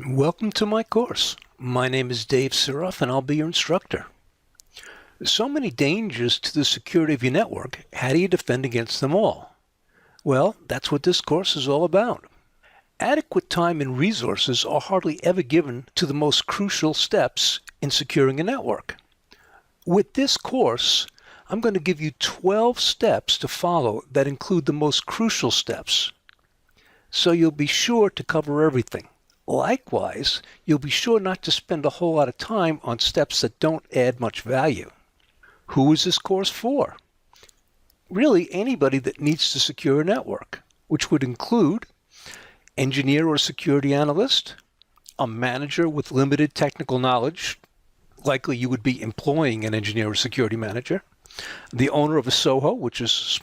Welcome to my course. My name is Dave Siroff and I'll be your instructor. So many dangers to the security of your network. How do you defend against them all? Well, that's what this course is all about. Adequate time and resources are hardly ever given to the most crucial steps in securing a network. With this course, I'm going to give you 12 steps to follow that include the most crucial steps. So you'll be sure to cover everything. Likewise, you'll be sure not to spend a whole lot of time on steps that don't add much value. Who is this course for? Really, anybody that needs to secure a network, which would include engineer or security analyst, a manager with limited technical knowledge, likely you would be employing an engineer or security manager, the owner of a SOHO, which is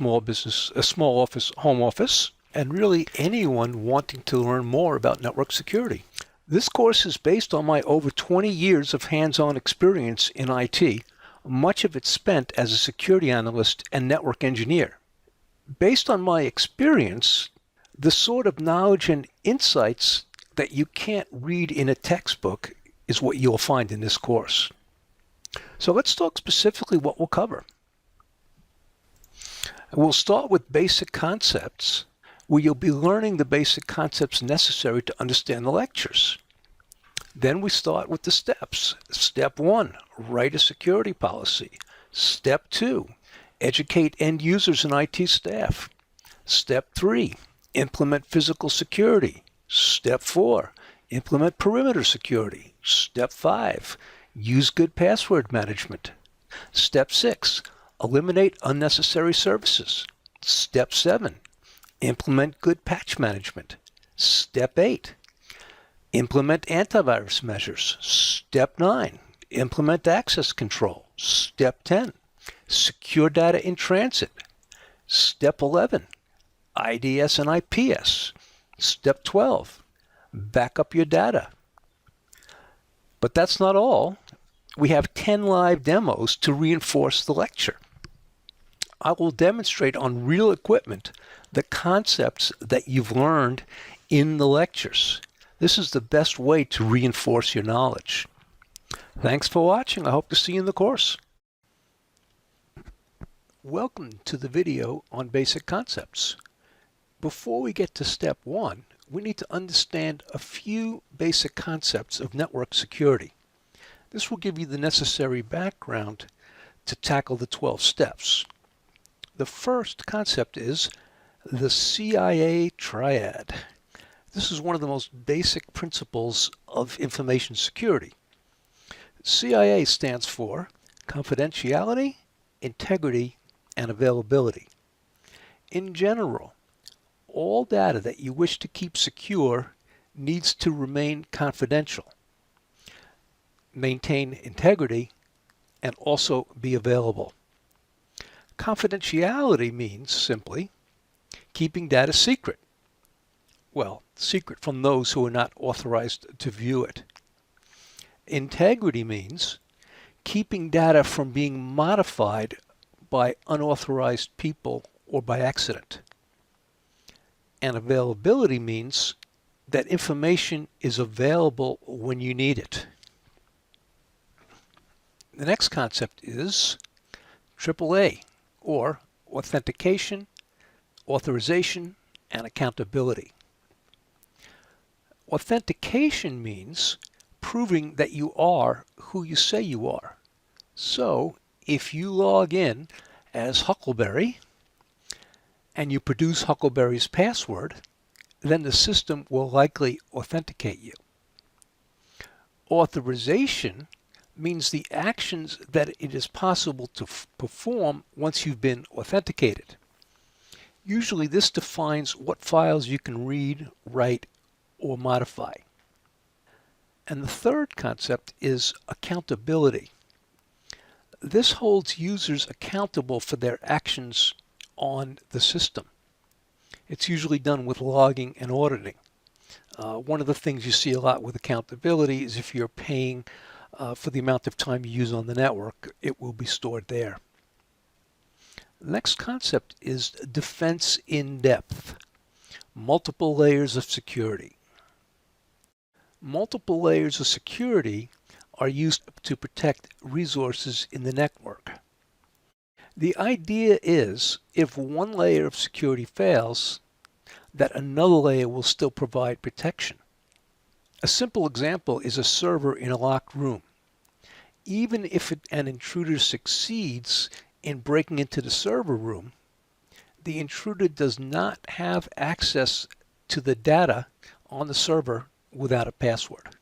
a small office, home office, and really anyone wanting to learn more about network security. This course is based on my over 20 years of hands-on experience in IT, much of it spent as a security analyst and network engineer. Based on my experience, the sort of knowledge and insights that you can't read in a textbook is what you'll find in this course. So let's talk specifically what we'll cover. We'll start with basic concepts, where you'll be learning the basic concepts necessary to understand the lectures. Then we start with the steps. Step 1, write a security policy. Step 2, educate end users and IT staff. Step 3, implement physical security. Step 4, implement perimeter security. Step 5, use good password management. Step 6, eliminate unnecessary services. Step 7, implement good patch management. Step 8, implement antivirus measures. Step 9, implement access control. Step 10, secure data in transit. Step 11, IDS and IPS. Step 12, back up your data. But that's not all. We have 10 live demos to reinforce the lecture. I will demonstrate on real equipment the concepts that you've learned in the lectures. This is the best way to reinforce your knowledge. Thanks for watching. I hope to see you in the course. Welcome to the video on basic concepts. Before we get to step 1, we need to understand a few basic concepts of network security. This will give you the necessary background to tackle the 12 steps. The first concept is the CIA triad. This is one of the most basic principles of information security. CIA stands for confidentiality, integrity, and availability. In general, all data that you wish to keep secure needs to remain confidential, maintain integrity, and also be available. Confidentiality means simply keeping data secret. Well, secret from those who are not authorized to view it. Integrity means keeping data from being modified by unauthorized people or by accident. And availability means that information is available when you need it. The next concept is AAA, or authentication, authorization, and accountability. Authentication means proving that you are who you say you are. So if you log in as Huckleberry and you produce Huckleberry's password, then the system will likely authenticate you. Authorization means the actions that it is possible to perform once you've been authenticated. Usually this defines what files you can read, write, or modify. And the third concept is accountability. This holds users accountable for their actions on the system. It's usually done with logging and auditing. One of the things you see a lot with accountability is if you're paying for the amount of time you use on the network, it will be stored there. The next concept is defense in depth, multiple layers of security. Multiple layers of security are used to protect resources in the network. The idea is if one layer of security fails, that another layer will still provide protection. A simple example is a server in a locked room. Even if an intruder succeeds in breaking into the server room, the intruder does not have access to the data on the server without a password.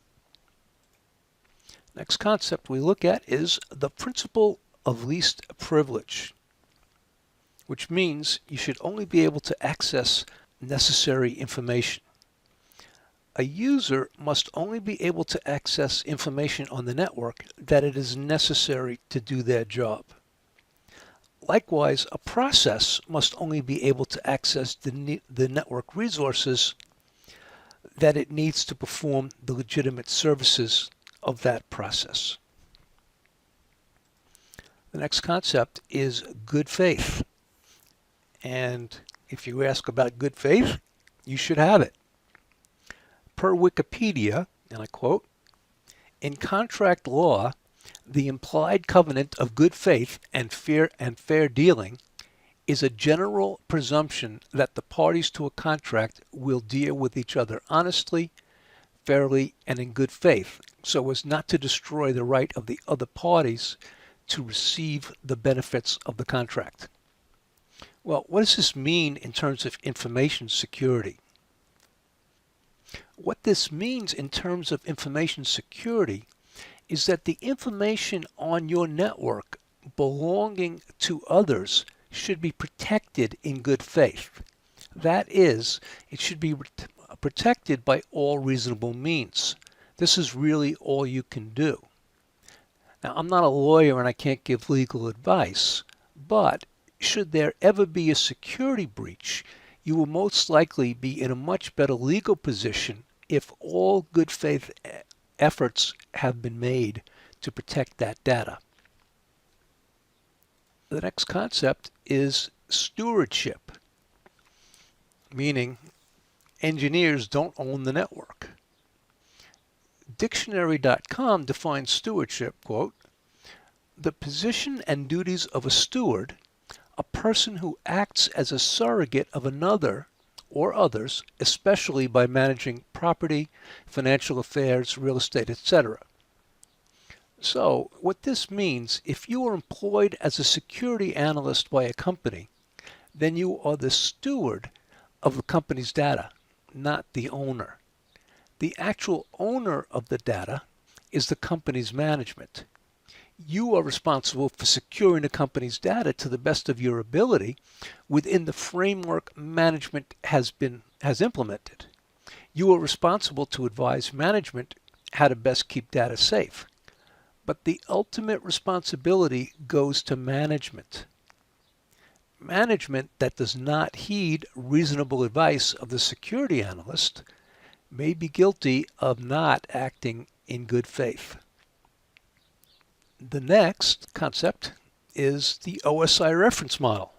Next concept we look at is the principle of least privilege, which means you should only be able to access necessary information. A user must only be able to access information on the network that it is necessary to do their job. Likewise, a process must only be able to access the network resources that it needs to perform the legitimate services of that process. The next concept is good faith. And if you ask about good faith, you should have it. Per Wikipedia, and I quote, "In contract law, the implied covenant of good faith and fair dealing is a general presumption that the parties to a contract will deal with each other honestly, fairly, and in good faith, so as not to destroy the right of the other parties to receive the benefits of the contract." Well, what does this mean in terms of information security? What this means in terms of information security is that the information on your network belonging to others should be protected in good faith. That is, it should be protected by all reasonable means. This is really all you can do. Now, I'm not a lawyer and I can't give legal advice, but should there ever be a security breach, you will most likely be in a much better legal position if all good faith efforts have been made to protect that data. The next concept is stewardship, meaning engineers don't own the network. Dictionary.com defines stewardship, quote, "The position and duties of a steward, a person who acts as a surrogate of another or others, especially by managing property, financial affairs, real estate, etc." So what this means, if you are employed as a security analyst by a company, then you are the steward of the company's data, not the owner. The actual owner of the data is the company's management. You are responsible for securing the company's data to the best of your ability within the framework management has implemented. You are responsible to advise management how to best keep data safe. But the ultimate responsibility goes to management. Management that does not heed reasonable advice of the security analyst may be guilty of not acting in good faith. The next concept is the OSI reference model.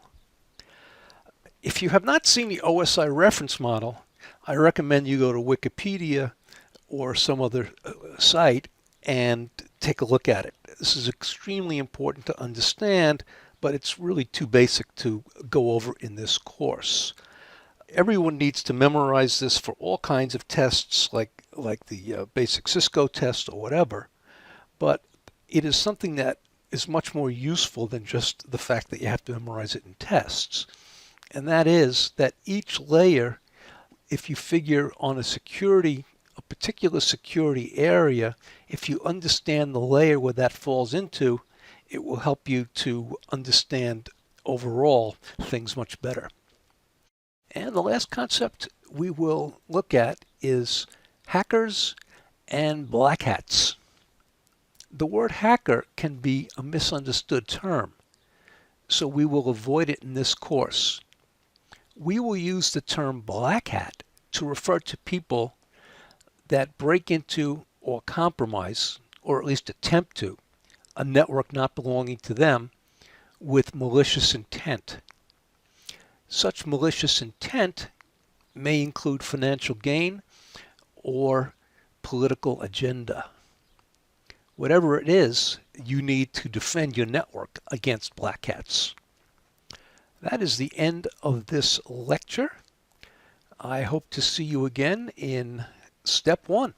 If you have not seen the OSI reference model, I recommend you go to Wikipedia or some other site and take a look at it. This is extremely important to understand, but it's really too basic to go over in this course. Everyone needs to memorize this for all kinds of tests like the basic Cisco test or whatever, but it is something that is much more useful than just the fact that you have to memorize it in tests. And that is that each layer, if you figure on a particular security area, if you understand the layer where that falls into, it will help you to understand overall things much better. And the last concept we will look at is hackers and black hats. The word hacker can be a misunderstood term, so we will avoid it in this course. We will use the term black hat to refer to people that break into or compromise, or at least attempt to, a network not belonging to them with malicious intent. Such malicious intent may include financial gain or political agenda. Whatever it is, you need to defend your network against black hats. That is the end of this lecture. I hope to see you again in Step 1.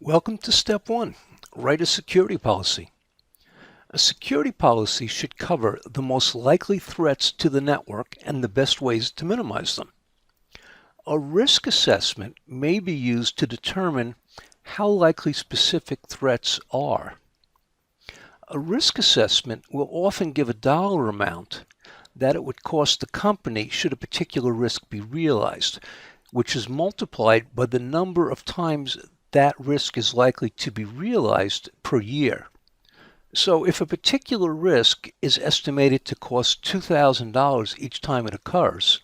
Welcome to Step 1. Write a security policy. A security policy should cover the most likely threats to the network and the best ways to minimize them. A risk assessment may be used to determine how likely specific threats are. A risk assessment will often give a dollar amount that it would cost the company should a particular risk be realized, which is multiplied by the number of times that risk is likely to be realized per year. So if a particular risk is estimated to cost $2,000 each time it occurs,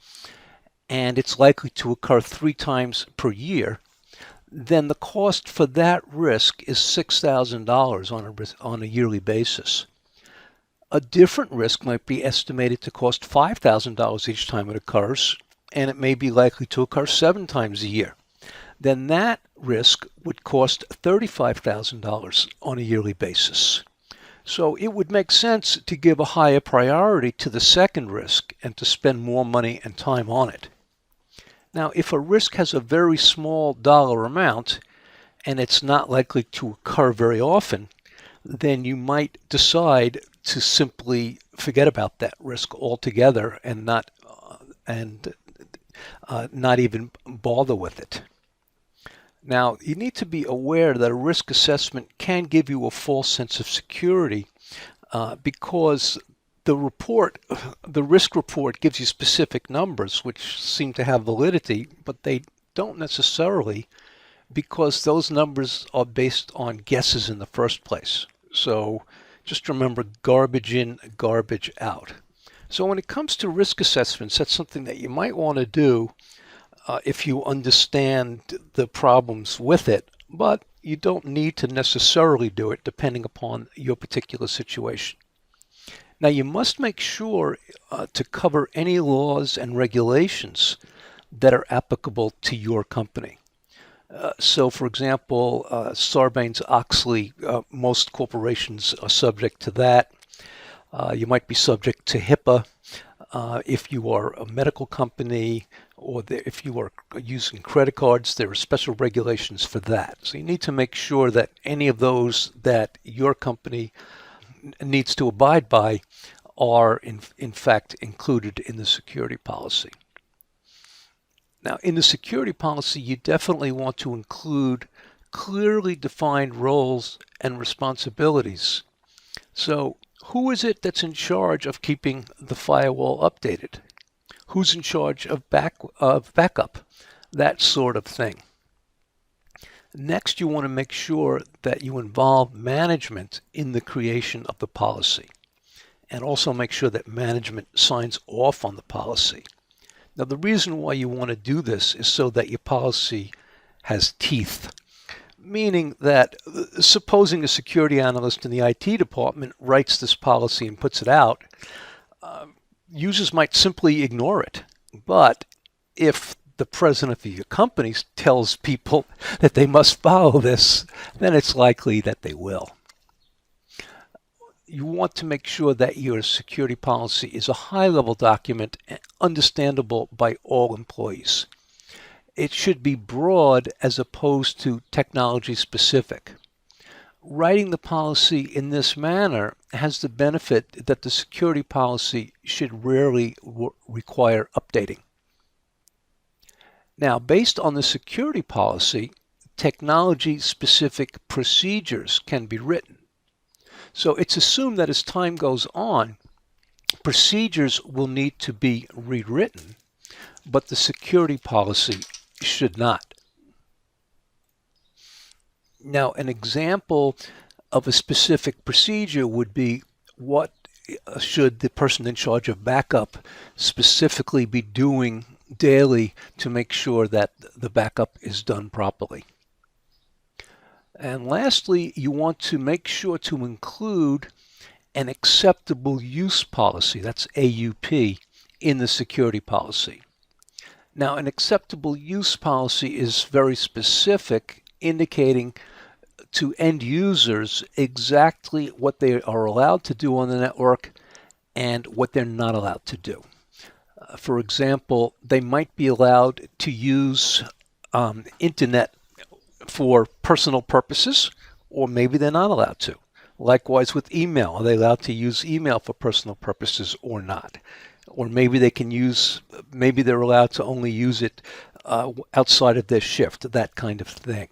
and it's likely to occur 3 times per year, then the cost for that risk is $6,000 on a yearly basis. A different risk might be estimated to cost $5,000 each time it occurs, and it may be likely to occur 7 times a year. Then that risk would cost $35,000 on a yearly basis. So it would make sense to give a higher priority to the second risk and to spend more money and time on it. Now, if a risk has a very small dollar amount and it's not likely to occur very often, then you might decide to simply forget about that risk altogether and not even bother with it. Now, you need to be aware that a risk assessment can give you a false sense of security because the risk report gives you specific numbers which seem to have validity, but they don't necessarily, because those numbers are based on guesses in the first place. So just remember, garbage in, garbage out. So when it comes to risk assessments, that's something that you might want to do if you understand the problems with it, but you don't need to necessarily do it depending upon your particular situation. Now, you must make sure to cover any laws and regulations that are applicable to your company. So, for example, Sarbanes-Oxley, most corporations are subject to that. You might be subject to HIPAA if you are a medical company, or if you are using credit cards, there are special regulations for that. So you need to make sure that any of those that your company needs to abide by are in fact included in the security policy. Now, in the security policy, you definitely want to include clearly defined roles and responsibilities. So who is it that's in charge of keeping the firewall updated? Who's in charge of backup? That sort of thing. Next, you want to make sure that you involve management in the creation of the policy, and also make sure that management signs off on the policy. Now, the reason why you want to do this is so that your policy has teeth, meaning that supposing a security analyst in the IT department writes this policy and puts it out, users might simply ignore it. But if the president of your company tells people that they must follow this, then it's likely that they will. You want to make sure that your security policy is a high-level document and understandable by all employees. It should be broad as opposed to technology-specific. Writing the policy in this manner has the benefit that the security policy should rarely require updating. Now, based on the security policy, technology-specific procedures can be written. So it's assumed that as time goes on, procedures will need to be rewritten, but the security policy should not. Now, an example of a specific procedure would be what should the person in charge of backup specifically be doing daily to make sure that the backup is done properly. And lastly, you want to make sure to include an acceptable use policy, that's AUP, in the security policy. Now, an acceptable use policy is very specific, indicating to end users exactly what they are allowed to do on the network and what they're not allowed to do. For example, they might be allowed to use internet for personal purposes, or maybe they're not allowed to. Likewise with email, are they allowed to use email for personal purposes or not? Or maybe they're allowed to only use it outside of their shift, that kind of thing.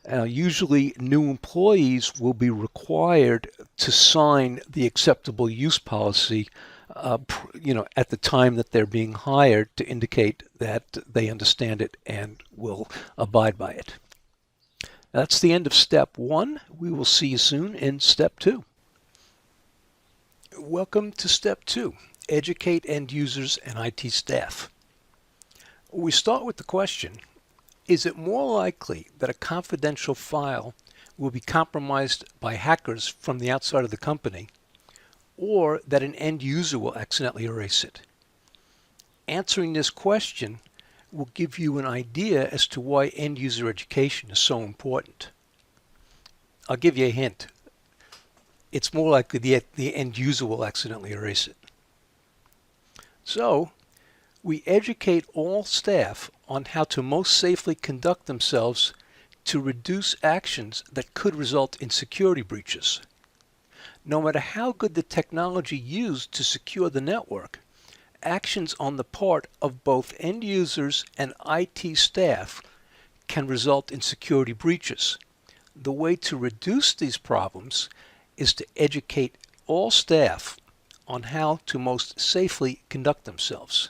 Usually new employees will be required to sign the acceptable use policy at the time that they're being hired, to indicate that they understand it and will abide by it. That's the end of step 1. We will see you soon in step 2. Welcome to step 2, educate end users and IT staff. We start with the question, is it more likely that a confidential file will be compromised by hackers from the outside of the company, or that an end user will accidentally erase it? Answering this question will give you an idea as to why end user education is so important. I'll give you a hint. It's more likely the end user will accidentally erase it. So, we educate all staff on how to most safely conduct themselves to reduce actions that could result in security breaches. No matter how good the technology used to secure the network, actions on the part of both end users and IT staff can result in security breaches. The way to reduce these problems is to educate all staff on how to most safely conduct themselves.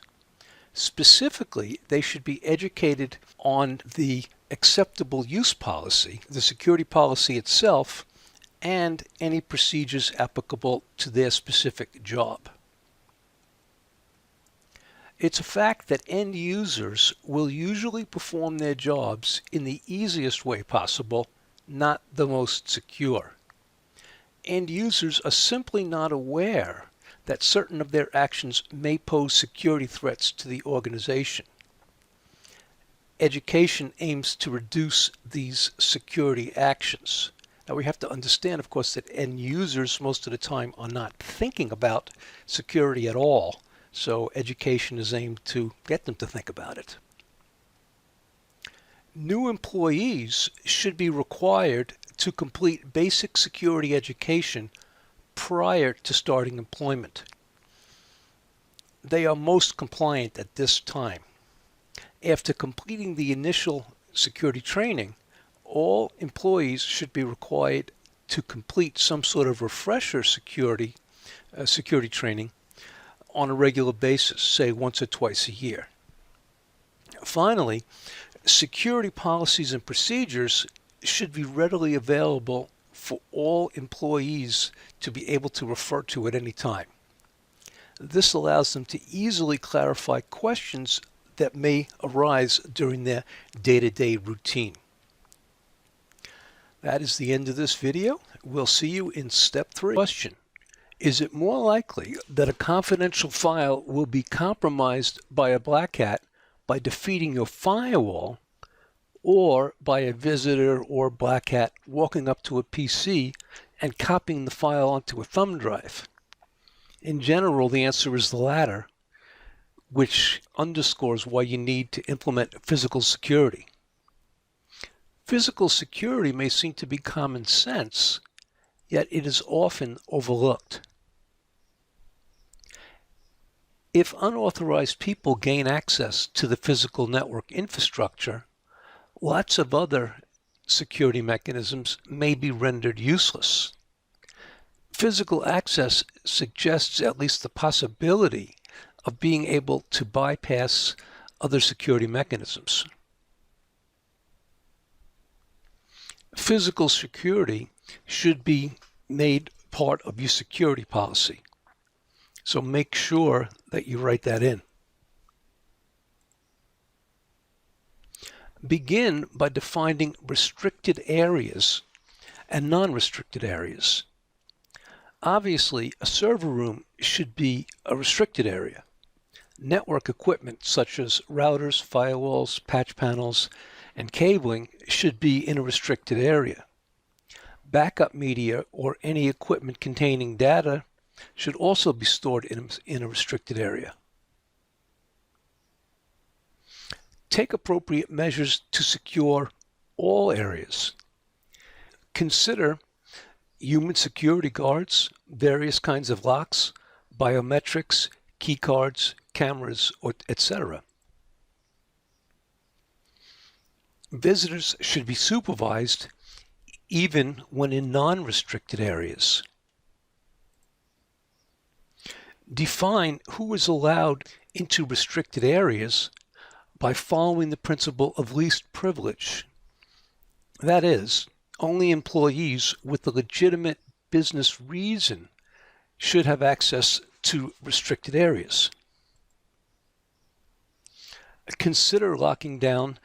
Specifically, they should be educated on the acceptable use policy, the security policy itself, and any procedures applicable to their specific job. It's a fact that end users will usually perform their jobs in the easiest way possible, not the most secure. End users are simply not aware that certain of their actions may pose security threats to the organization. Education aims to reduce these security actions. Now we have to understand, of course, that end users most of the time are not thinking about security at all. So education is aimed to get them to think about it. New employees should be required to complete basic security education prior to starting employment. They are most compliant at this time. After completing the initial security training, all employees should be required to complete some sort of refresher security training on a regular basis, say once or twice a year. Finally, security policies and procedures should be readily available for all employees to be able to refer to at any time. This allows them to easily clarify questions that may arise during their day-to-day routine. That is the end of this video. We'll see you in step 3. Question: is it more likely that a confidential file will be compromised by a black hat by defeating your firewall, or by a visitor or black hat walking up to a PC and copying the file onto a thumb drive? In general, the answer is the latter, which underscores why you need to implement physical security. Physical security may seem to be common sense, yet it is often overlooked. If unauthorized people gain access to the physical network infrastructure, lots of other security mechanisms may be rendered useless. Physical access suggests at least the possibility of being able to bypass other security mechanisms. Physical security should be made part of your security policy. So make sure that you write that in. Begin by defining restricted areas and non-restricted areas. Obviously, a server room should be a restricted area. Network equipment such as routers, firewalls, patch panels, and cabling should be in a restricted area. Backup media or any equipment containing data should also be stored in a restricted area. Take appropriate measures to secure all areas. Consider human security guards, various kinds of locks, biometrics, key cards, cameras, etc. Visitors should be supervised even when in non-restricted areas. Define who is allowed into restricted areas by following the principle of least privilege. That is, only employees with a legitimate business reason should have access to restricted areas. Consider locking down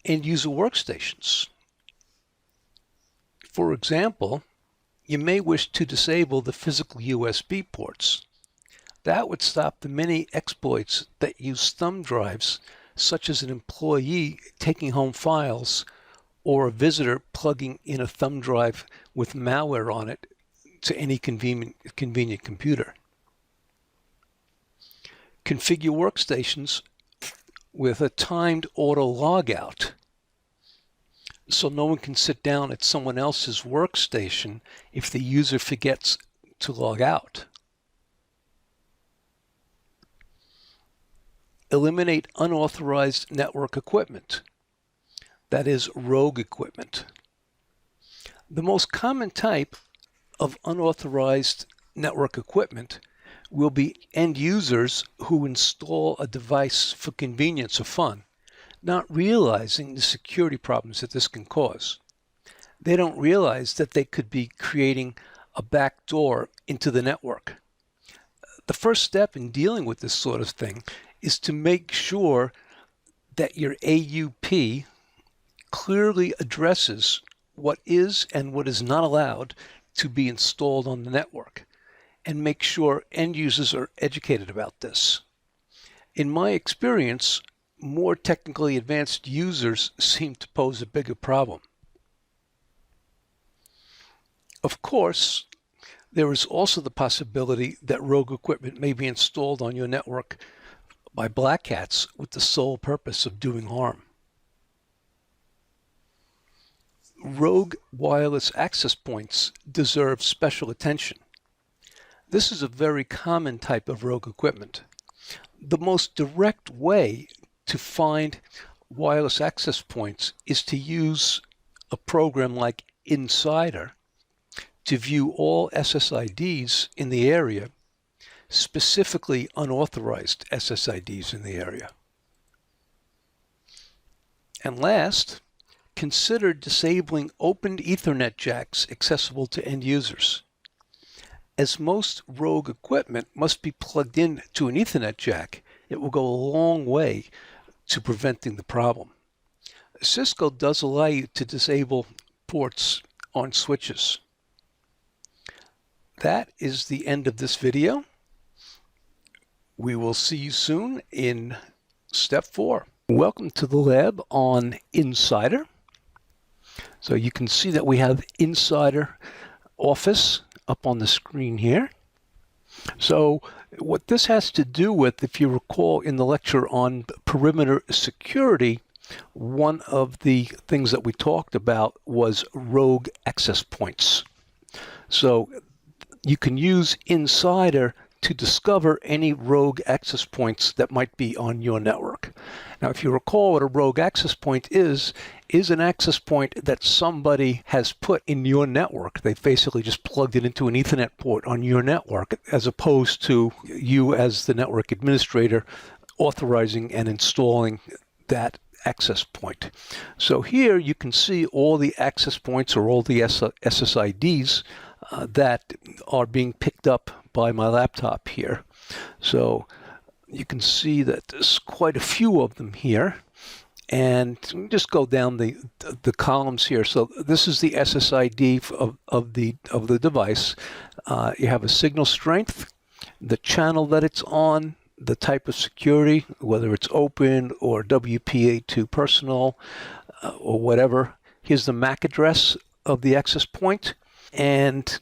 end-user workstations. For example, you may wish to disable the physical USB ports. That would stop the many exploits that use thumb drives, such as an employee taking home files or a visitor plugging in a thumb drive with malware on it to any convenient computer. Configure workstations with a timed auto logout, so no one can sit down at someone else's workstation if the user forgets to log out. Eliminate unauthorized network equipment, that is, rogue equipment. The most common type of unauthorized network equipment will be end users who install a device for convenience or fun, not realizing the security problems that this can cause. They don't realize that they could be creating a backdoor into the network. The first step in dealing with this sort of thing is to make sure that your AUP clearly addresses what is and what is not allowed to be installed on the network, and make sure end users are educated about this. In my experience, more technically advanced users seem to pose a bigger problem. Of course, there is also the possibility that rogue equipment may be installed on your network by black hats with the sole purpose of doing harm. Rogue wireless access points deserve special attention. This is a very common type of rogue equipment. The most direct way to find wireless access points is to use a program like inSSIDer to view all SSIDs in the area, specifically unauthorized SSIDs in the area. And last, consider disabling open Ethernet jacks accessible to end users. As most rogue equipment must be plugged in to an Ethernet jack, it will go a long way to preventing the problem. Cisco does allow you to disable ports on switches. That is the end of this video. We will see you soon in step 4. Welcome to the lab on inSSIDer. So you can see that we have inSSIDer Office up on the screen here. So what this has to do with, if you recall in the lecture on perimeter security, one of the things that we talked about was rogue access points. So you can use inSSIDer to discover any rogue access points that might be on your network. Now, if you recall, what a rogue access point is an access point that somebody has put in your network. They've basically just plugged it into an Ethernet port on your network, as opposed to you as the network administrator authorizing and installing that access point. So here you can see all the access points or all the SSIDs that are being picked up by my laptop here. So you can see that there's quite a few of them here, and just go down the columns here. So this is the SSID of the device. You have a signal strength, the channel that it's on, the type of security, whether it's open or WPA2 personal or whatever. Here's the MAC address of the access point, and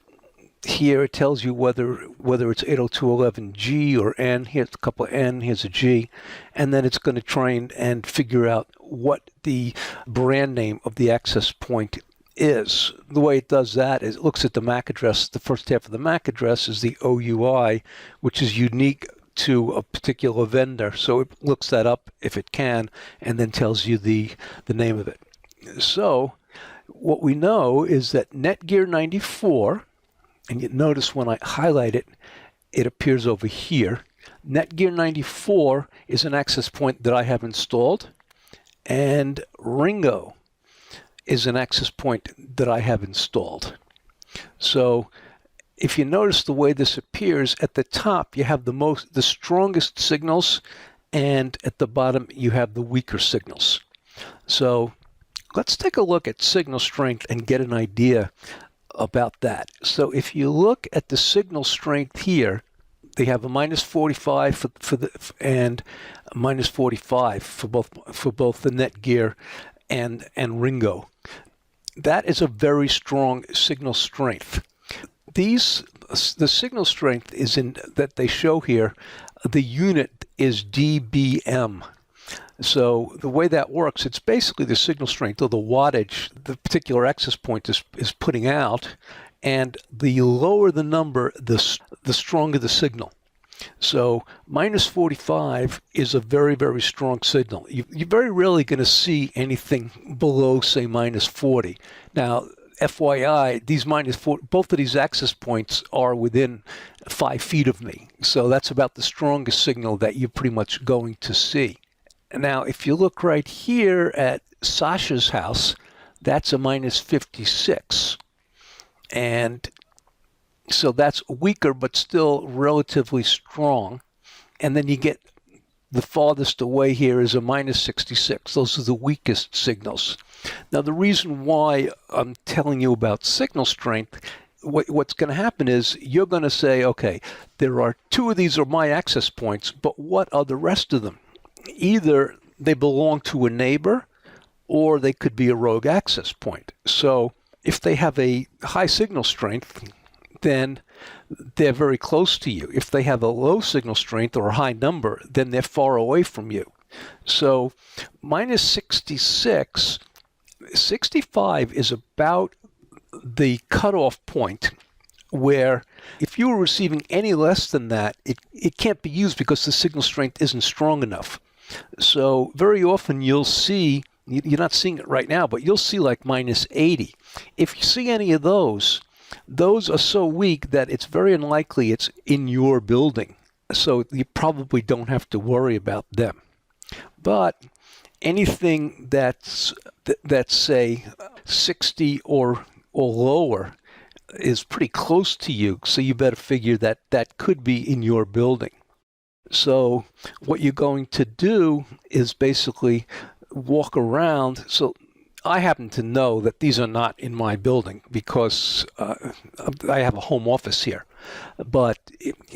here it tells you whether it's 802.11g or N. Here's a couple of N, here's a G, and then it's going to try and figure out what the brand name of the access point is. The way it does that is it looks at the MAC address. The first half of the MAC address is the OUI, which is unique to a particular vendor. So it looks that up if it can, and then tells you the name of it. So what we know is that Netgear 94, and you notice when I highlight it, it appears over here. Netgear 94 is an access point that I have installed, and Ringo is an access point that I have installed. So if you notice the way this appears, at the top you have the strongest signals, and at the bottom you have the weaker signals. So let's take a look at signal strength and get an idea about that. So if you look at the signal strength here, they have a -45 and a -45 for both the Netgear and Ringo. That is a very strong signal strength. The signal strength is in that they show here. The unit is dBm. So the way that works, it's basically the signal strength or the wattage the particular access point is putting out, and the lower the number, the stronger the signal. So -45 is a very, very strong signal. You're very rarely going to see anything below, say, -40. Now, FYI, these -40, both of these access points are within 5 feet of me. So that's about the strongest signal that you're pretty much going to see. Now, if you look right here at Sasha's house, that's a -56. And so that's weaker, but still relatively strong. And then you get the farthest away here is a -66. Those are the weakest signals. Now, the reason why I'm telling you about signal strength, what's going to happen is you're going to say, okay, there are 2 of these are my access points, but what are the rest of them? Either they belong to a neighbor or they could be a rogue access point. So if they have a high signal strength, then they're very close to you. If they have a low signal strength or a high number, then they're far away from you. So -66, 65 is about the cutoff point where if you were receiving any less than that, it can't be used because the signal strength isn't strong enough. So very often you'll see, you're not seeing it right now, but you'll see like -80. If you see any of those are so weak that it's very unlikely it's in your building. So you probably don't have to worry about them. But anything that's say 60 or lower is pretty close to you, so you better figure that could be in your building. So what you're going to do is basically walk around. So I happen to know that these are not in my building because I have a home office here. But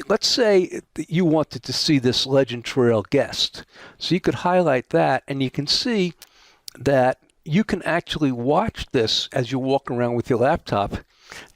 let's say that you wanted to see this Legend Trail guest. So you could highlight that, and you can see that you can actually watch this as you walk around with your laptop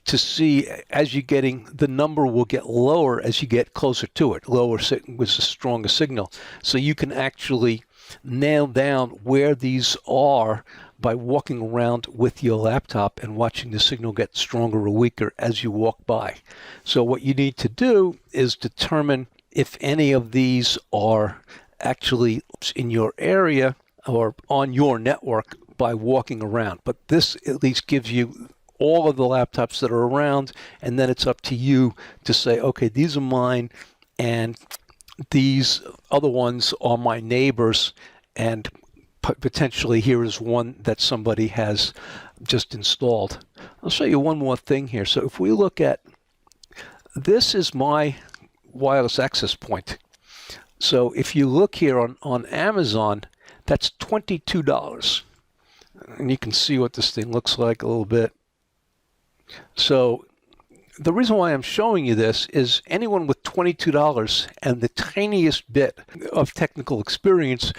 to see as you're getting, the number will get lower as you get closer to it. Lower was a stronger signal. So you can actually nail down where these are by walking around with your laptop and watching the signal get stronger or weaker as you walk by. So what you need to do is determine if any of these are actually in your area or on your network by walking around. But this at least gives you all of the laptops that are around, and then it's up to you to say, okay, these are mine, and these other ones are my neighbors, and potentially here is one that somebody has just installed. I'll show you one more thing here. So if we look at, this is my wireless access point. So if you look here on Amazon, that's $22. And you can see what this thing looks like a little bit. So The reason why I'm showing you this is anyone with $22 and the tiniest bit of technical experience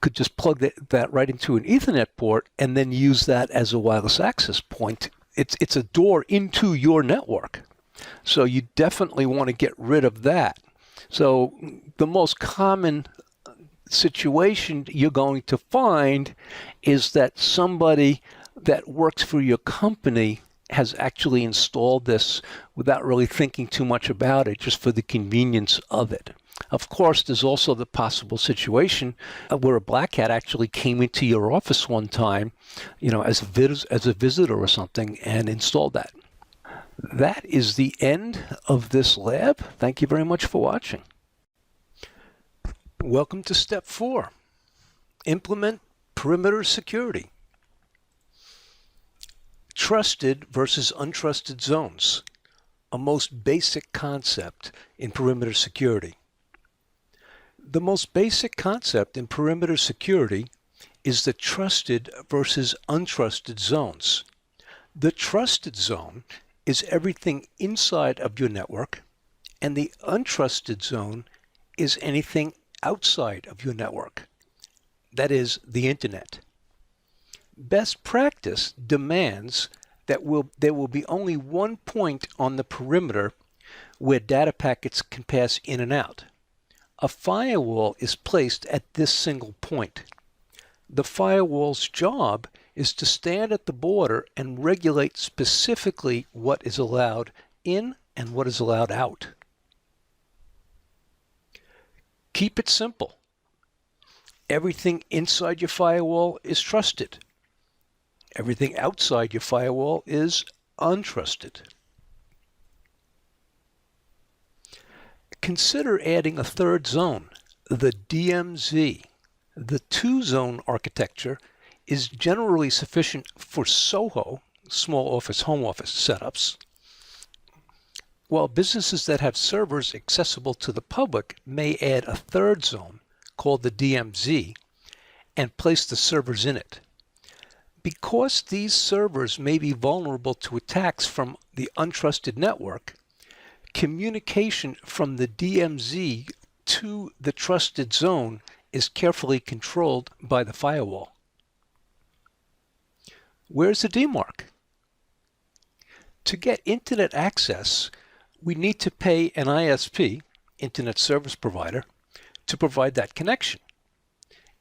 could just plug that right into an Ethernet port and then use that as a wireless access point. It's a door into your network. So you definitely want to get rid of that. So the most common situation you're going to find is that somebody that works for your company has actually installed this without really thinking too much about it, just for the convenience of it. Of course, there's also the possible situation where a black hat actually came into your office one time, as a visitor or something, and installed that. That is the end of this lab. Thank you very much for watching. Welcome to step 4. Implement perimeter security. Trusted versus untrusted zones, a most basic concept in perimeter security. The most basic concept in perimeter security is the trusted versus untrusted zones. The trusted zone is everything inside of your network, and the untrusted zone is anything outside of your network, that is, the internet. Best practice demands that there will be only one point on the perimeter where data packets can pass in and out. A firewall is placed at this single point. The firewall's job is to stand at the border and regulate specifically what is allowed in and what is allowed out. Keep it simple. Everything inside your firewall is trusted. Everything outside your firewall is untrusted. Consider adding a third zone, the DMZ. The two-zone architecture is generally sufficient for SOHO, small office, home office setups, while businesses that have servers accessible to the public may add a third zone, called the DMZ, and place the servers in it. Because these servers may be vulnerable to attacks from the untrusted network, communication from the DMZ to the trusted zone is carefully controlled by the firewall. Where's the DMARC? To get internet access, we need to pay an ISP, Internet Service Provider, to provide that connection.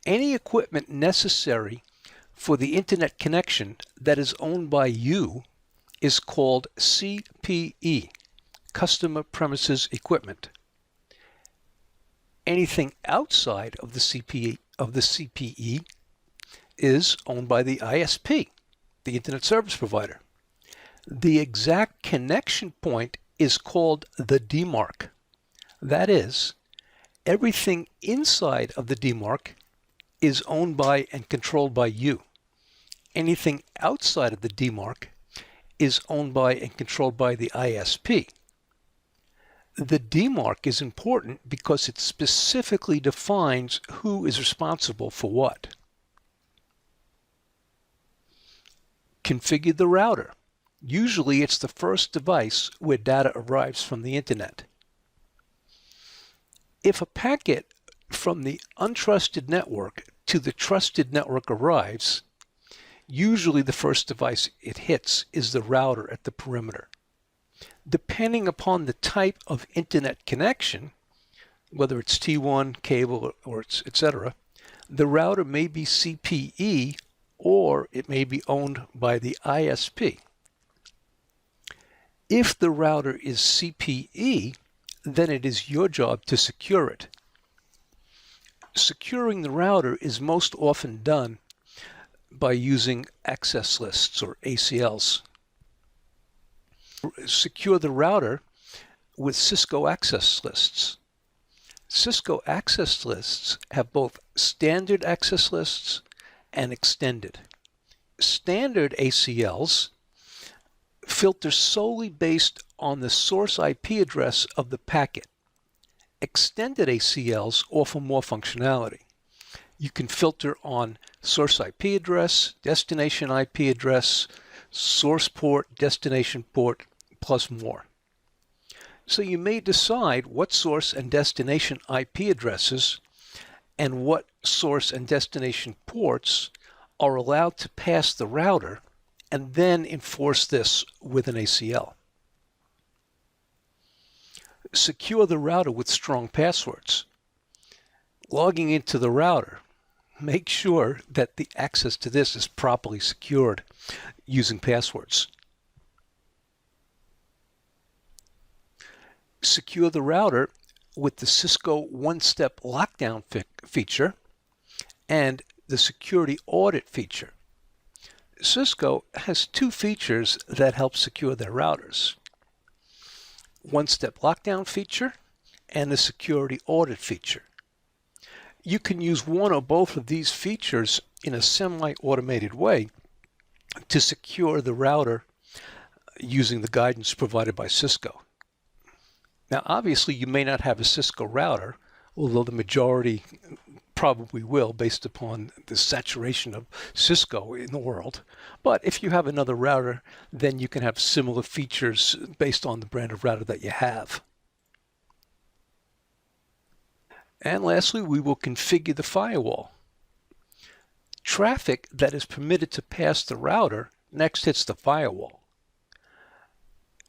Any equipment necessary for the internet connection that is owned by you is called CPE, Customer Premises Equipment. Anything outside of the CPE is owned by the ISP, the Internet Service Provider. The exact connection point is called the DMARC. That is, everything inside of the DMARC is owned by and controlled by you. Anything outside of the DMARC is owned by and controlled by the ISP. The DMARC is important because it specifically defines who is responsible for what. Configure the router. Usually it's the first device where data arrives from the internet. If a packet from the untrusted network to the trusted network arrives, usually the first device it hits is the router at the perimeter. Depending upon the type of internet connection, whether it's T1, cable, or etc., the router may be CPE or it may be owned by the ISP. If the router is CPE, then it is your job to secure it. Securing the router is most often done by using access lists or ACLs. Secure the router with Cisco access lists. Cisco access lists have both standard access lists and extended. Standard ACLs filter solely based on the source IP address of the packet. Extended ACLs offer more functionality. You can filter on source IP address, destination IP address, source port, destination port, plus more. So you may decide what source and destination IP addresses and what source and destination ports are allowed to pass the router, and then enforce this with an ACL. Secure the router with strong passwords. Logging into the router, make sure that the access to this is properly secured using passwords. Secure the router with the Cisco one-step lockdown feature and the security audit feature. Cisco has two features that help secure their routers: one-step lockdown feature and the security audit feature. You can use one or both of these features in a semi-automated way to secure the router using the guidance provided by Cisco. Now, obviously, you may not have a Cisco router, although the majority probably will based upon the saturation of Cisco in the world. But if you have another router, then you can have similar features based on the brand of router that you have. And lastly, we will configure the firewall. Traffic that is permitted to pass the router next hits the firewall.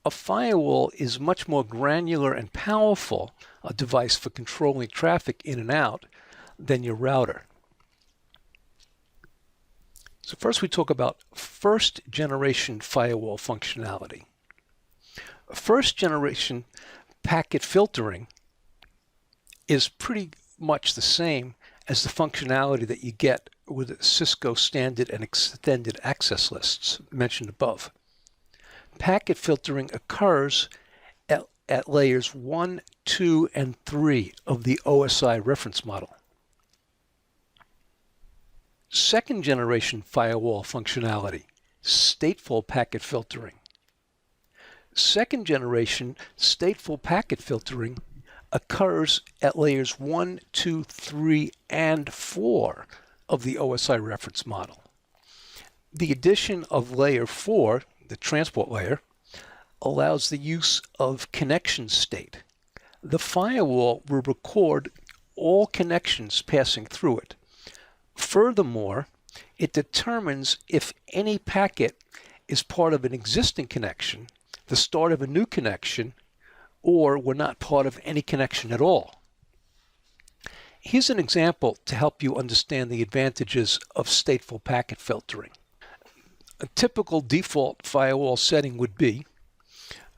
A firewall is much more granular and powerful a device for controlling traffic in and out than your router. So first we talk about first generation firewall functionality. First generation packet filtering is pretty much the same as the functionality that you get with Cisco standard and extended access lists mentioned above. Packet filtering occurs at layers 1, 2, and 3 of the OSI reference model. Second generation firewall functionality, stateful packet filtering. Second generation stateful packet filtering occurs at layers 1, 2, 3, and 4 of the OSI reference model. The addition of layer 4, the transport layer, allows the use of connection state. The firewall will record all connections passing through it. Furthermore, it determines if any packet is part of an existing connection, the start of a new connection, or were not part of any connection at all. Here's an example to help you understand the advantages of stateful packet filtering. A typical default firewall setting would be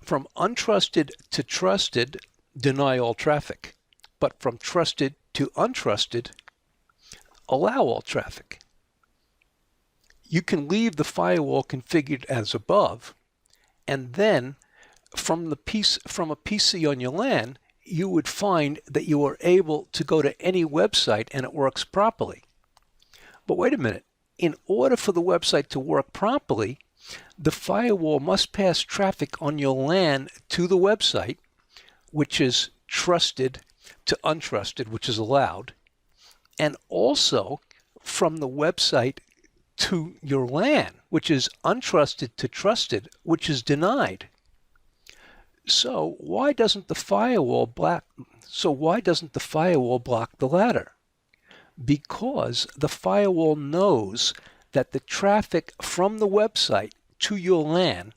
from untrusted to trusted, deny all traffic, but from trusted to untrusted, allow all traffic. You can leave the firewall configured as above, and then from a PC on your LAN, you would find that you are able to go to any website and it works properly. But wait a minute. In order for the website to work properly, the firewall must pass traffic on your LAN to the website, which is trusted, to untrusted, which is allowed, and also from the website to your LAN, which is untrusted to trusted, which is denied. So why doesn't the firewall block the latter? Because the firewall knows that the traffic from the website to your LAN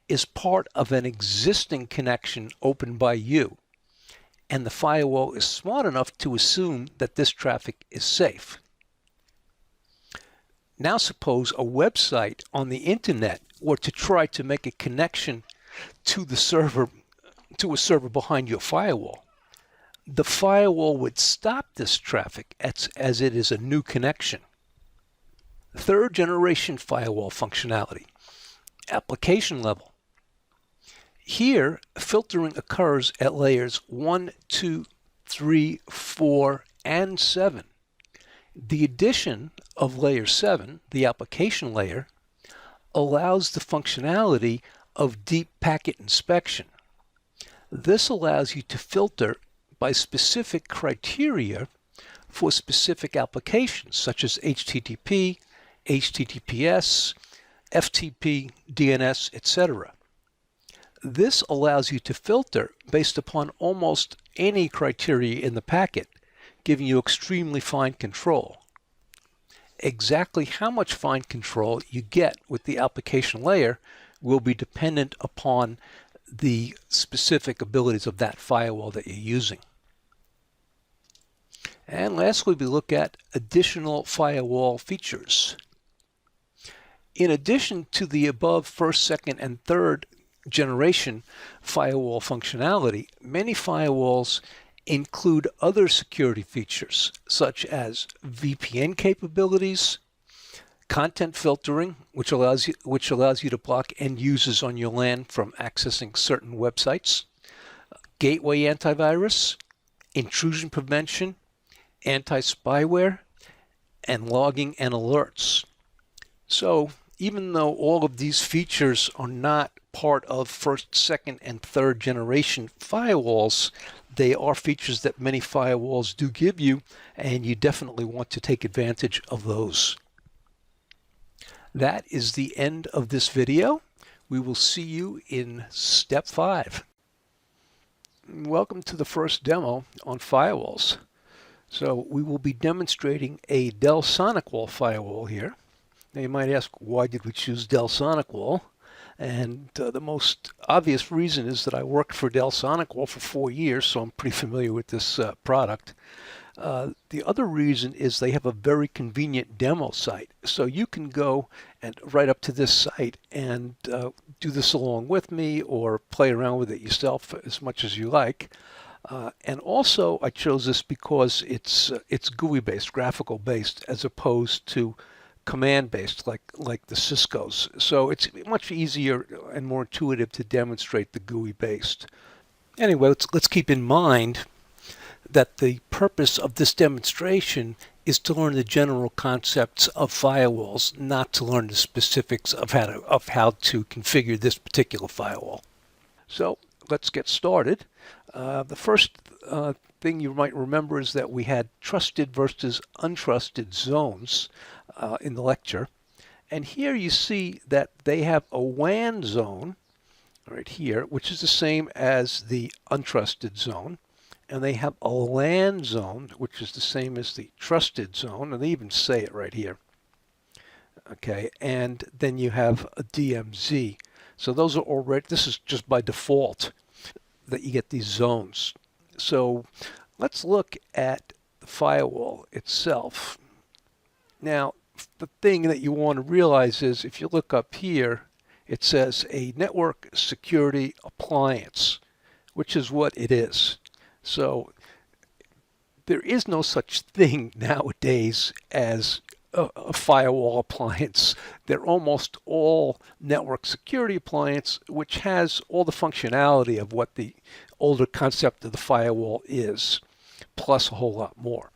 is part of an existing connection opened by you, and the firewall is smart enough to assume that this traffic is safe. Now suppose a website on the internet were to try to make a connection to a server behind your firewall. The firewall would stop this traffic as it is a new connection. Third generation firewall functionality, application level. Here, filtering occurs at layers 1, 2, 3, 4, and 7. The addition of layer 7, the application layer, allows the functionality of deep packet inspection. This allows you to filter by specific criteria for specific applications, such as HTTP, HTTPS, FTP, DNS, etc. This allows you to filter based upon almost any criteria in the packet, giving you extremely fine control. Exactly how much fine control you get with the application layer will be dependent upon the specific abilities of that firewall that you're using. And lastly, we look at additional firewall features. In addition to the above first, second, and third generation firewall functionality, many firewalls include other security features such as VPN capabilities, content filtering, which allows you to block end users on your LAN from accessing certain websites, gateway antivirus, intrusion prevention, anti-spyware, and logging and alerts. So even though all of these features are not part of first, second, and third generation firewalls, they are features that many firewalls do give you, and you definitely want to take advantage of those. That is the end of this video. We will see you in step 5. Welcome to the first demo on firewalls. So we will be demonstrating a Dell SonicWall firewall here. Now you might ask, why did we choose Dell SonicWall? And the most obvious reason is that I worked for Dell SonicWall for 4 years, so I'm pretty familiar with this product. The other reason is they have a very convenient demo site. So you can go and right up to this site and do this along with me or play around with it yourself as much as you like. And also I chose this because it's GUI based, graphical based, as opposed to command based like the Cisco's. So it's much easier and more intuitive to demonstrate the GUI based. Anyway, let's keep in mind that the purpose of this demonstration is to learn the general concepts of firewalls, not to learn the specifics of how to configure this particular firewall. So let's get started. The first thing you might remember is that we had trusted versus untrusted zones in the lecture. And here you see that they have a WAN zone right here, which is the same as the untrusted zone. And they have a LAN zone, which is the same as the trusted zone. And they even say it right here. Okay, and then you have a DMZ. So those are already, this is just by default that you get these zones. So let's look at the firewall itself. Now, the thing that you want to realize is if you look up here, it says a network security appliance, which is what it is. So there is no such thing nowadays as a firewall appliance. They're almost all network security appliance, which has all the functionality of what the older concept of the firewall is, plus a whole lot more.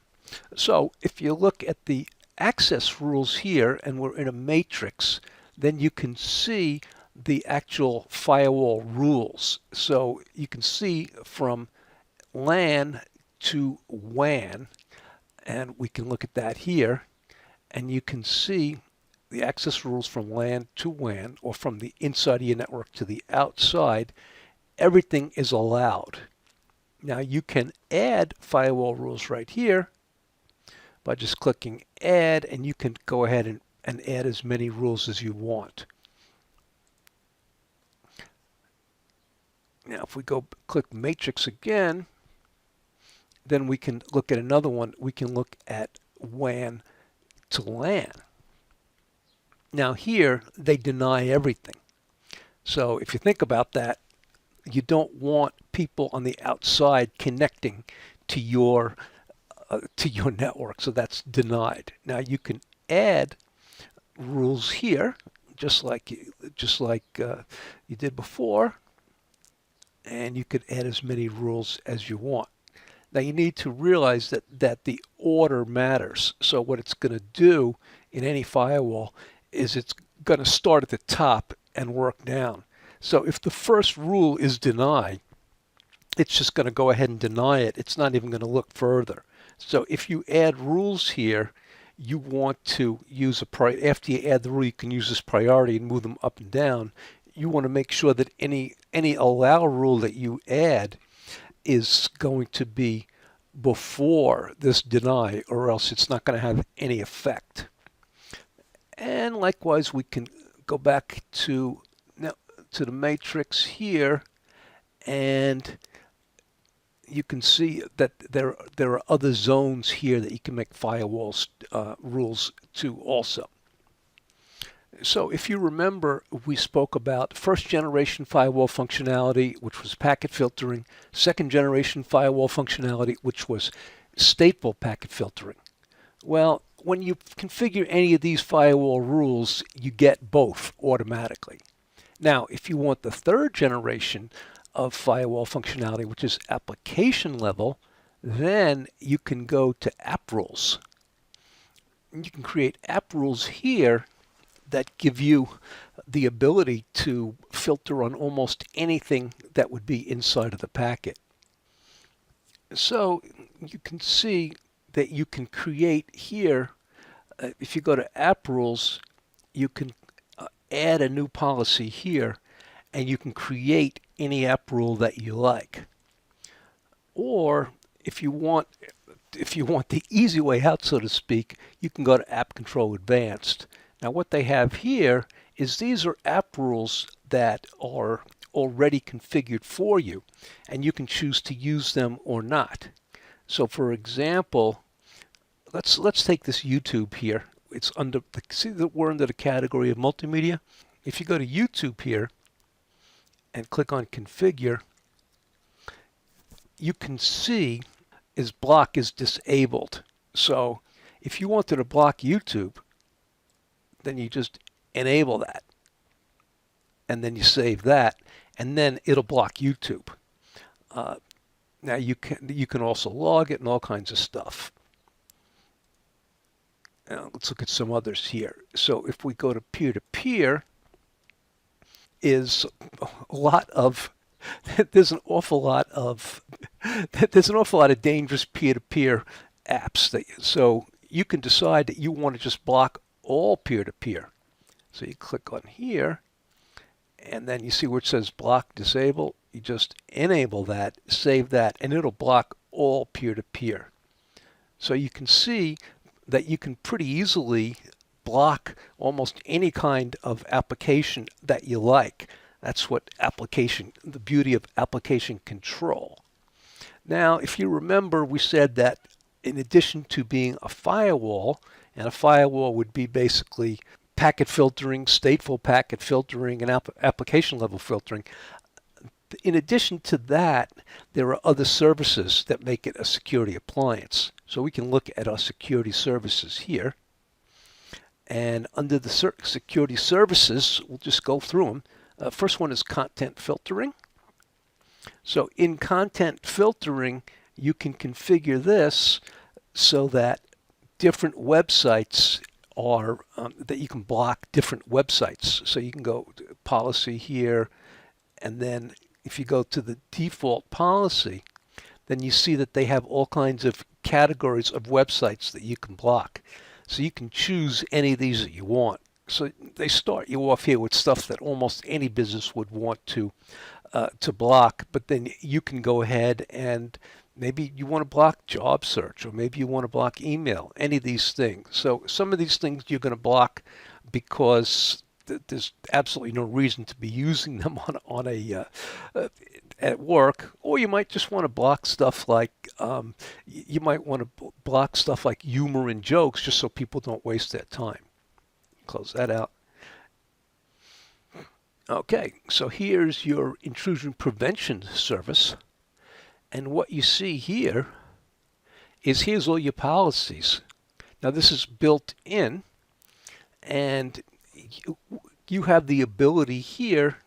So if you look at the access rules here, and we're in a matrix, then you can see the actual firewall rules. So you can see from LAN to WAN, and we can look at that here, and you can see the access rules from LAN to WAN, or from the inside of your network to the outside. Everything is allowed. Now you can add firewall rules right here by just clicking add, and you can go ahead and add as many rules as you want. Now if we go click matrix again, then we can look at another one. We can look at WAN to LAN. Now here they deny everything. So if you think about that, you don't want people on the outside connecting to your network, so that's denied. Now you can add rules here, just like you did before, and you could add as many rules as you want. Now you need to realize that the order matters. So what it's going to do in any firewall is it's going to start at the top and work down. So if the first rule is deny, it's just going to go ahead and deny it. It's not even going to look further. So if you add rules here, you want to use after you add the rule, you can use this priority and move them up and down. you want to make sure that any allow rule that you add is going to be before this deny, or else it's not going to have any effect. And likewise, we can go back to the matrix here, and you can see that there are other zones here that you can make firewalls rules to also. So if you remember, we spoke about first generation firewall functionality, which was packet filtering, second generation firewall functionality, which was stateful packet filtering. Well, when you configure any of these firewall rules, you get both automatically. Now, if you want the third generation of firewall functionality, which is application level, then you can go to app rules. You can create app rules here that give you the ability to filter on almost anything that would be inside of the packet. So you can see that you can create here, if you go to app rules, you can add a new policy here, and you can create any app rule that you like. Or if you want the easy way out, so to speak, you can go to App Control Advanced. Now what they have here is these are app rules that are already configured for you, and you can choose to use them or not. So for example, let's take this YouTube here. It's under, see that we're under the category of multimedia. If you go to YouTube here and click on Configure, you can see is block is disabled. So if you wanted to block YouTube, then you just enable that, and then you save that, and then it'll block YouTube. Now you can also log it and all kinds of stuff. Now let's look at some others here. So if we go to peer-to-peer, is a lot of there's an awful lot of dangerous peer-to-peer apps so you can decide that you want to just block all peer-to-peer. So you click on here, and then you see where it says block disable. You just enable that, save that, and it'll block all peer-to-peer. So you can see that you can pretty easily block almost any kind of application that you like. That's what the beauty of application control. Now, if you remember, we said that in addition to being a firewall, and a firewall would be basically packet filtering, stateful packet filtering, and application level filtering. In addition to that, there are other services that make it a security appliance. So we can look at our security services here. And under the security services, we'll just go through them. First one is content filtering. So in content filtering, you can configure this so that different websites are, that you can block different websites. So you can go to policy here, and then if you go to the default policy, then you see that they have all kinds of categories of websites that you can block. So you can choose any of these that you want. So they start you off here with stuff that almost any business would want to block, but then you can go ahead and maybe you want to block job search, or maybe you want to block email, any of these things. So some of these things you're going to block because there's absolutely no reason to be using them on a at work, or you might just want to block stuff like you might want to block stuff like humor and jokes, just so people don't waste their time. Close that out. Okay, so here's your intrusion prevention service, and what you see here is here's all your policies. Now this is built in, and you have the ability here.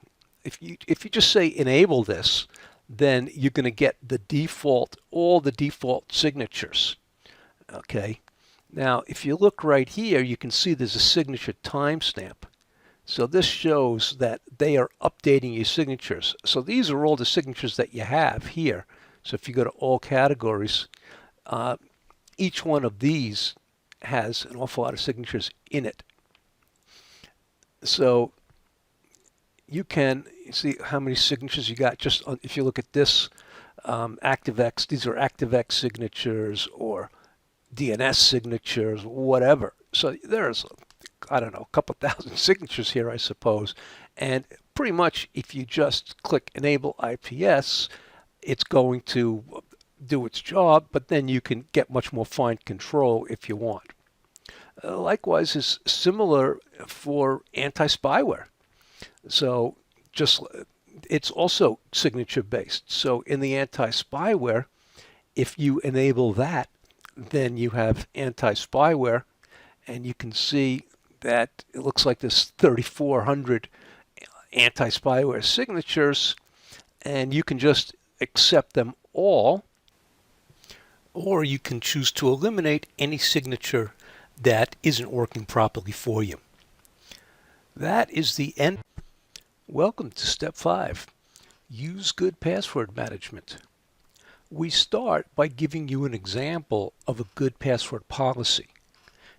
If you just say enable this, then you're going to get the default, all the default signatures. Okay. Now, if you look right here, you can see there's a signature timestamp. So this shows that they are updating your signatures. So these are all the signatures that you have here. So if you go to all categories, each one of these has an awful lot of signatures in it. So you can see how many signatures you got just on, if you look at this ActiveX. These are ActiveX signatures or DNS signatures, whatever. So there's, I don't know, a couple thousand signatures here, I suppose. And pretty much if you just click Enable IPS, it's going to do its job, but then you can get much more fine control if you want. Likewise is similar for anti-spyware. So just it's also signature based. So in the anti-spyware, if you enable that, then you have anti-spyware, and you can see that it looks like there's 3,400 anti-spyware signatures, and you can just accept them all, or you can choose to eliminate any signature that isn't working properly for you. That is the end. Welcome to Step 5. Use good password management. We start by giving you an example of a good password policy.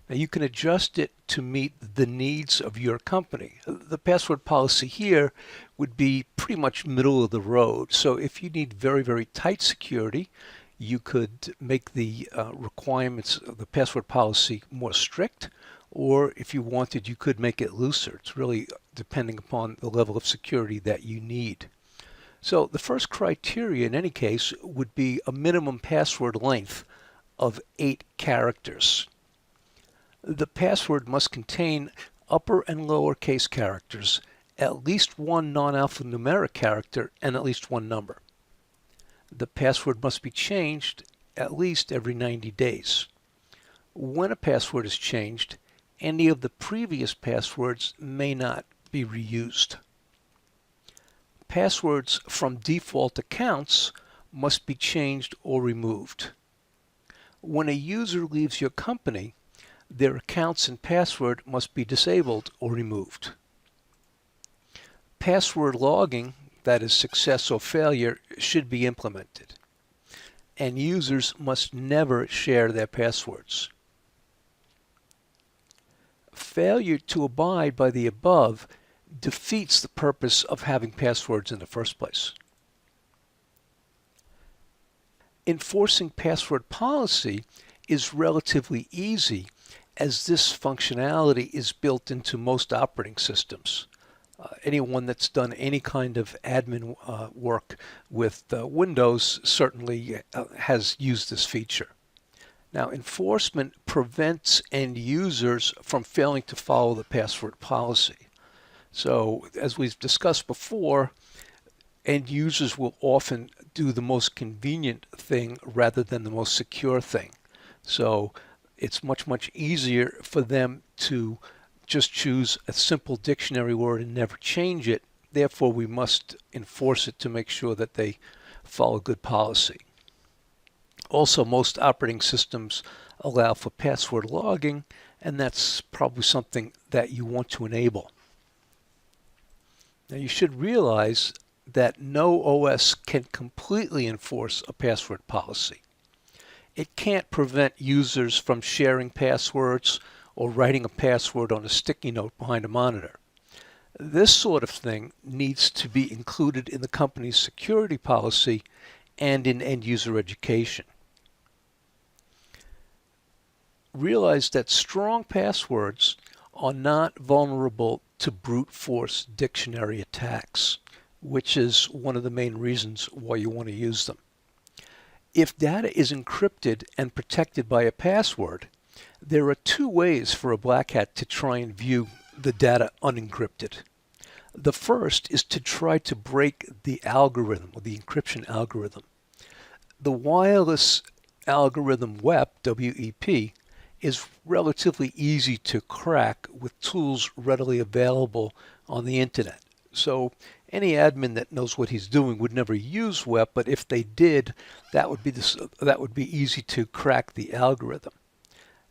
Now you can adjust it to meet the needs of your company. The password policy here would be pretty much middle of the road. So if you need very, very tight security, you could make the requirements of the password policy more strict, or if you wanted, you could make it looser. It's really depending upon the level of security that you need. So the first criteria in any case would be a minimum password length of 8 characters. The password must contain upper and lower case characters, at least one non-alphanumeric character, and at least one number. The password must be changed at least every 90 days. When a password is changed, any of the previous passwords may not be reused. Passwords from default accounts must be changed or removed. When a user leaves your company, their accounts and password must be disabled or removed. Password logging, that is success or failure, should be implemented. And users must never share their passwords. Failure to abide by the above defeats the purpose of having passwords in the first place. Enforcing password policy is relatively easy, as this functionality is built into most operating systems. Anyone that's done any kind of admin work with Windows certainly has used this feature. Now, enforcement prevents end users from failing to follow the password policy. So, as we've discussed before, end users will often do the most convenient thing rather than the most secure thing. So, it's much, much easier for them to just choose a simple dictionary word and never change it. Therefore, we must enforce it to make sure that they follow good policy. Also, most operating systems allow for password logging, and that's probably something that you want to enable. Now, you should realize that no OS can completely enforce a password policy. It can't prevent users from sharing passwords or writing a password on a sticky note behind a monitor. This sort of thing needs to be included in the company's security policy and in end-user education. Realize that strong passwords are not vulnerable to brute force dictionary attacks, which is one of the main reasons why you want to use them. If data is encrypted and protected by a password, there are 2 ways for a black hat to try and view the data unencrypted. The first is to try to break the algorithm, or the encryption algorithm. The wireless algorithm WEP, W-E-P, is relatively easy to crack with tools readily available on the internet. So any admin that knows what he's doing would never use WEP, but if they did, that would be easy to crack the algorithm.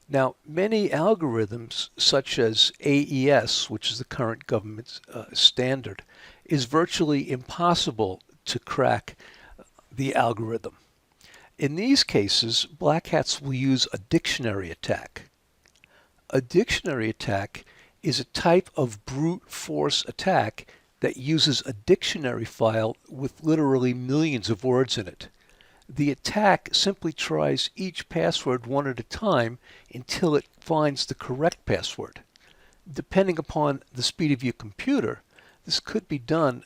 Now, many algorithms, such as AES, which is the current government standard, is virtually impossible to crack the algorithm. In these cases, black hats will use a dictionary attack. A dictionary attack is a type of brute force attack that uses a dictionary file with literally millions of words in it. The attack simply tries each password one at a time until it finds the correct password. Depending upon the speed of your computer, this could be done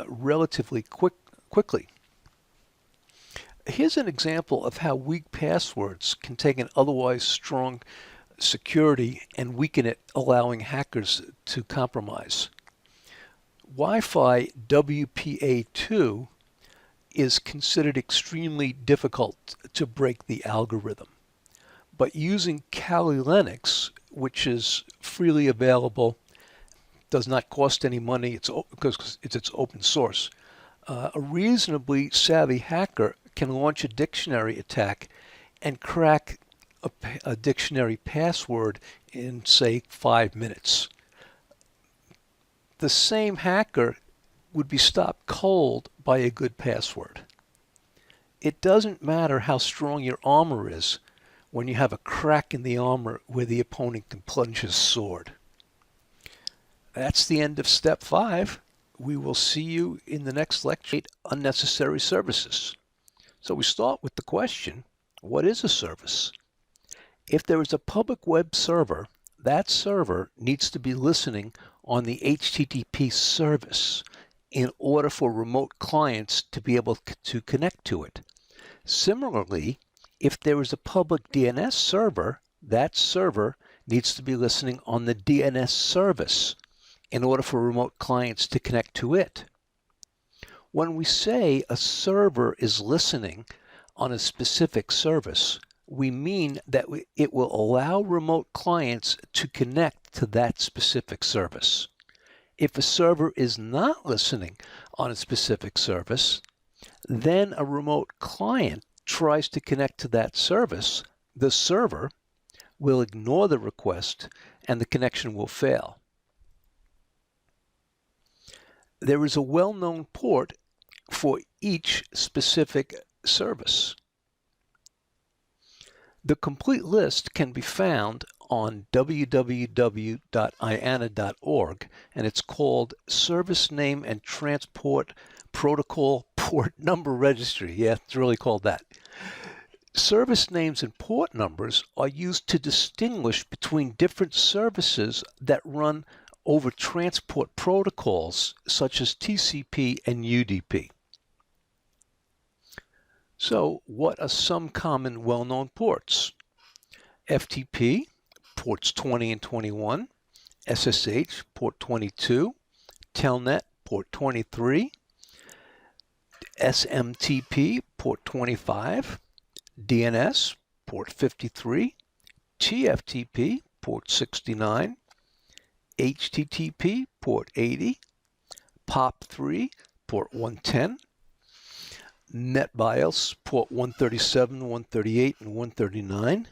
relatively quickly. Here's an example of how weak passwords can take an otherwise strong security and weaken it, allowing hackers to compromise. Wi-Fi WPA2 is considered extremely difficult to break the algorithm. But using Kali Linux, which is freely available, does not cost any money because it's open source, a reasonably savvy hacker can launch a dictionary attack and crack a dictionary password in, say, 5 minutes. The same hacker would be stopped cold by a good password. It doesn't matter how strong your armor is when you have a crack in the armor where the opponent can plunge his sword. That's the end of step 5. We will see you in the next lecture. Unnecessary services. So we start with the question, what is a service? If there is a public web server, that server needs to be listening on the HTTP service in order for remote clients to be able to connect to it. Similarly, if there is a public DNS server, that server needs to be listening on the DNS service in order for remote clients to connect to it. When we say a server is listening on a specific service, we mean that it will allow remote clients to connect to that specific service. If a server is not listening on a specific service, then a remote client tries to connect to that service, the server will ignore the request and the connection will fail. There is a well-known port for each specific service. The complete list can be found on www.iana.org, and it's called Service Name and Transport Protocol Port Number Registry. Yeah, it's really called that. Service names and port numbers are used to distinguish between different services that run over transport protocols such as TCP and UDP. So, what are some common well-known ports? FTP, ports 20 and 21, SSH, port 22, Telnet, port 23, SMTP, port 25, DNS, port 53, TFTP, port 69, HTTP, port 80, POP3, port 110, NetBIOS, port 137, 138, and 139,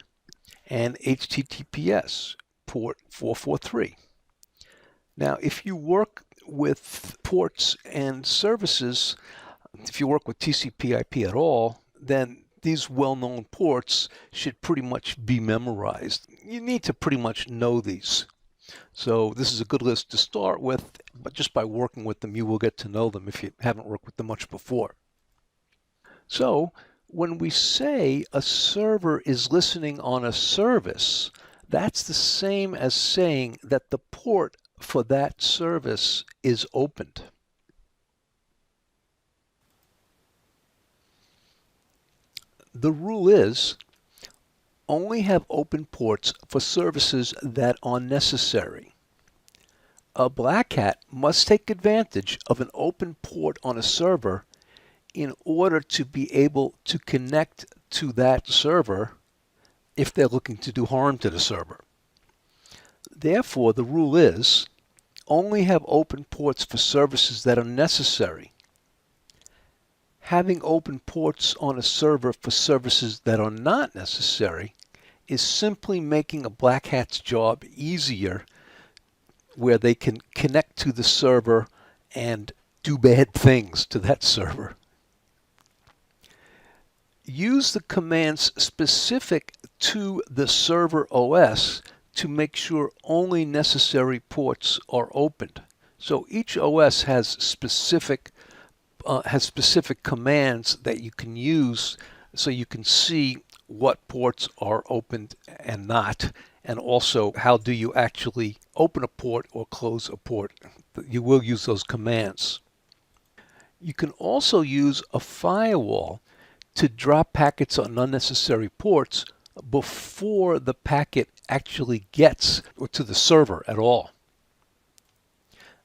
and HTTPS, port 443. Now, if you work with ports and services, if you work with TCP/IP at all, then these well-known ports should pretty much be memorized. You need to pretty much know these. So this is a good list to start with, but just by working with them, you will get to know them if you haven't worked with them much before. So when we say a server is listening on a service, that's the same as saying that the port for that service is opened. The rule is only have open ports for services that are necessary. A black hat must take advantage of an open port on a server in order to be able to connect to that server if they're looking to do harm to the server. Therefore, the rule is only have open ports for services that are necessary. Having open ports on a server for services that are not necessary is simply making a black hat's job easier, where they can connect to the server and do bad things to that server. Use the commands specific to the server OS to make sure only necessary ports are opened. So each OS has specific commands that you can use so you can see what ports are opened and not, and also how do you actually open a port or close a port. You will use those commands. You can also use a firewall to drop packets on unnecessary ports before the packet actually gets to the server at all.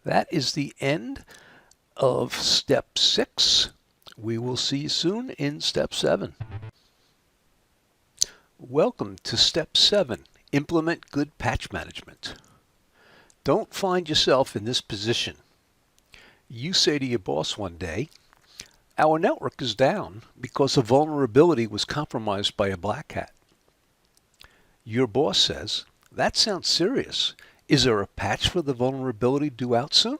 That is the end of step 6. We will see you soon in step 7. Welcome to step 7, implement good patch management. Don't find yourself in this position. You say to your boss one day, our network is down because a vulnerability was compromised by a black hat. Your boss says, that sounds serious. Is there a patch for the vulnerability due out soon?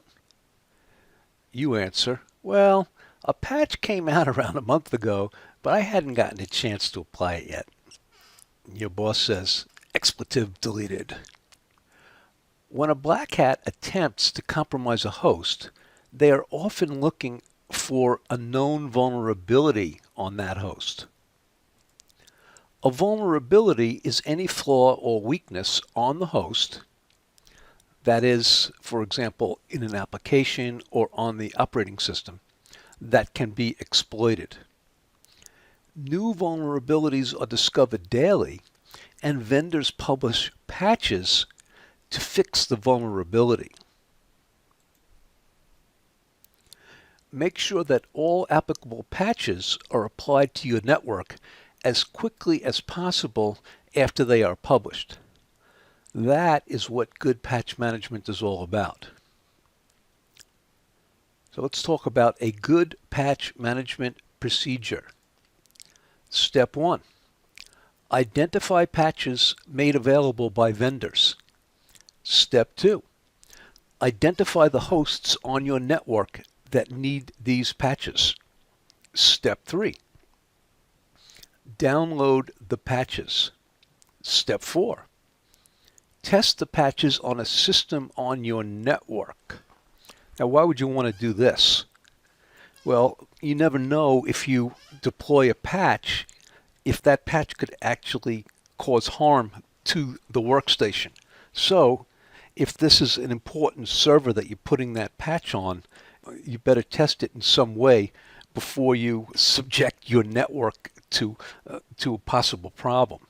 You answer, well, a patch came out around a month ago, but I hadn't gotten a chance to apply it yet. Your boss says, expletive deleted. When a black hat attempts to compromise a host, they are often looking for a known vulnerability on that host. A vulnerability is any flaw or weakness on the host, that is, for example, in an application or on the operating system, that can be exploited. New vulnerabilities are discovered daily, and vendors publish patches to fix the vulnerability. Make sure that all applicable patches are applied to your network as quickly as possible after they are published. That is what good patch management is all about. So let's talk about a good patch management procedure. Step 1. Identify patches made available by vendors. Step 2. Identify the hosts on your network that need these patches. Step 3. Download the patches. Step 4. Test the patches on a system on your network. Now, why would you want to do this? Well, you never know if you deploy a patch, if that patch could actually cause harm to the workstation. So, if this is an important server that you're putting that patch on, you better test it in some way before you subject your network to a possible problem.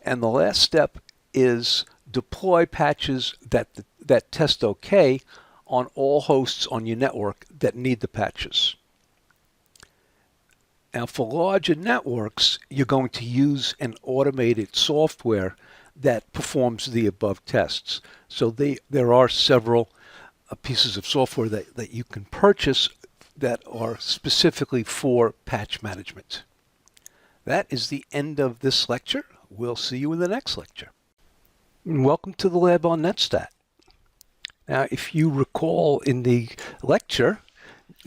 And the last step is deploy patches that test okay on all hosts on your network that need the patches. Now, for larger networks, you're going to use an automated software that performs the above tests. So there are several pieces of software that you can purchase that are specifically for patch management. That is the end of this lecture. We'll see you in the next lecture. Welcome to the lab on NetStat. Now, if you recall in the lecture,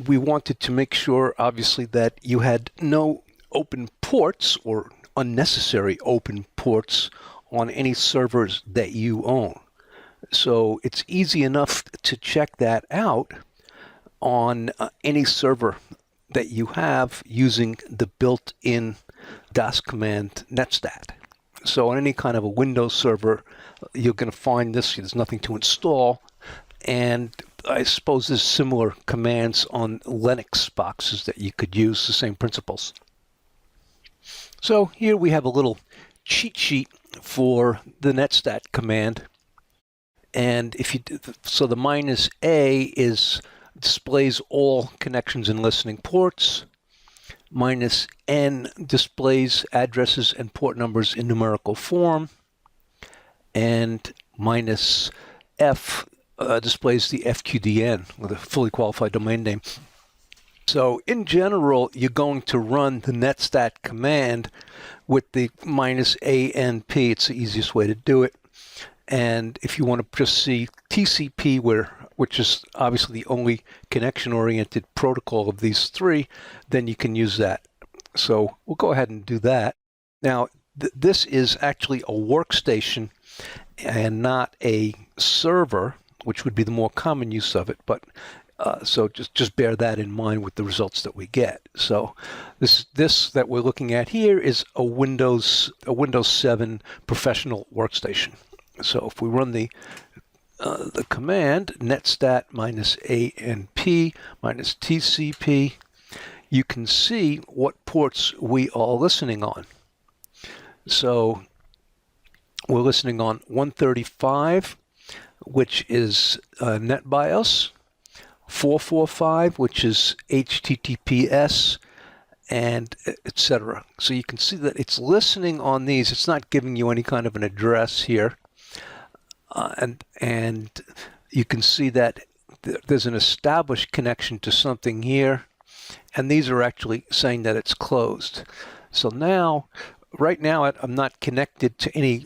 we wanted to make sure, obviously, that you had no open ports or unnecessary open ports on any servers that you own. So it's easy enough to check that out on any server that you have using the built-in DOS command netstat. So on any kind of a Windows server, you're going to find this. There's nothing to install. And I suppose there's similar commands on Linux boxes that you could use, the same principles. So here we have a little cheat sheet for the netstat command. And if you so the -A displays all connections and listening ports. -N displays addresses and port numbers in numerical form. And -F displays the FQDN, with a fully qualified domain name. So in general, you're going to run the netstat command with the -ANP. It's the easiest way to do it. And if you want to just see TCP, which is obviously the only connection-oriented protocol of these three, then you can use that. So we'll go ahead and do that. Now, this is actually a workstation and not a server, which would be the more common use of it, but so just bear that in mind with the results that we get. So this that we're looking at here is a Windows 7 professional workstation. So if we run the command netstat -ANP -TCP, you can see what ports we are listening on. So we're listening on 135, which is NetBIOS, 445, which is HTTPS, and etc. So you can see that it's listening on these. It's not giving you any kind of an address here. And you can see that there's an established connection to something here, and these are actually saying that it's closed. So now, right now, I'm not connected to any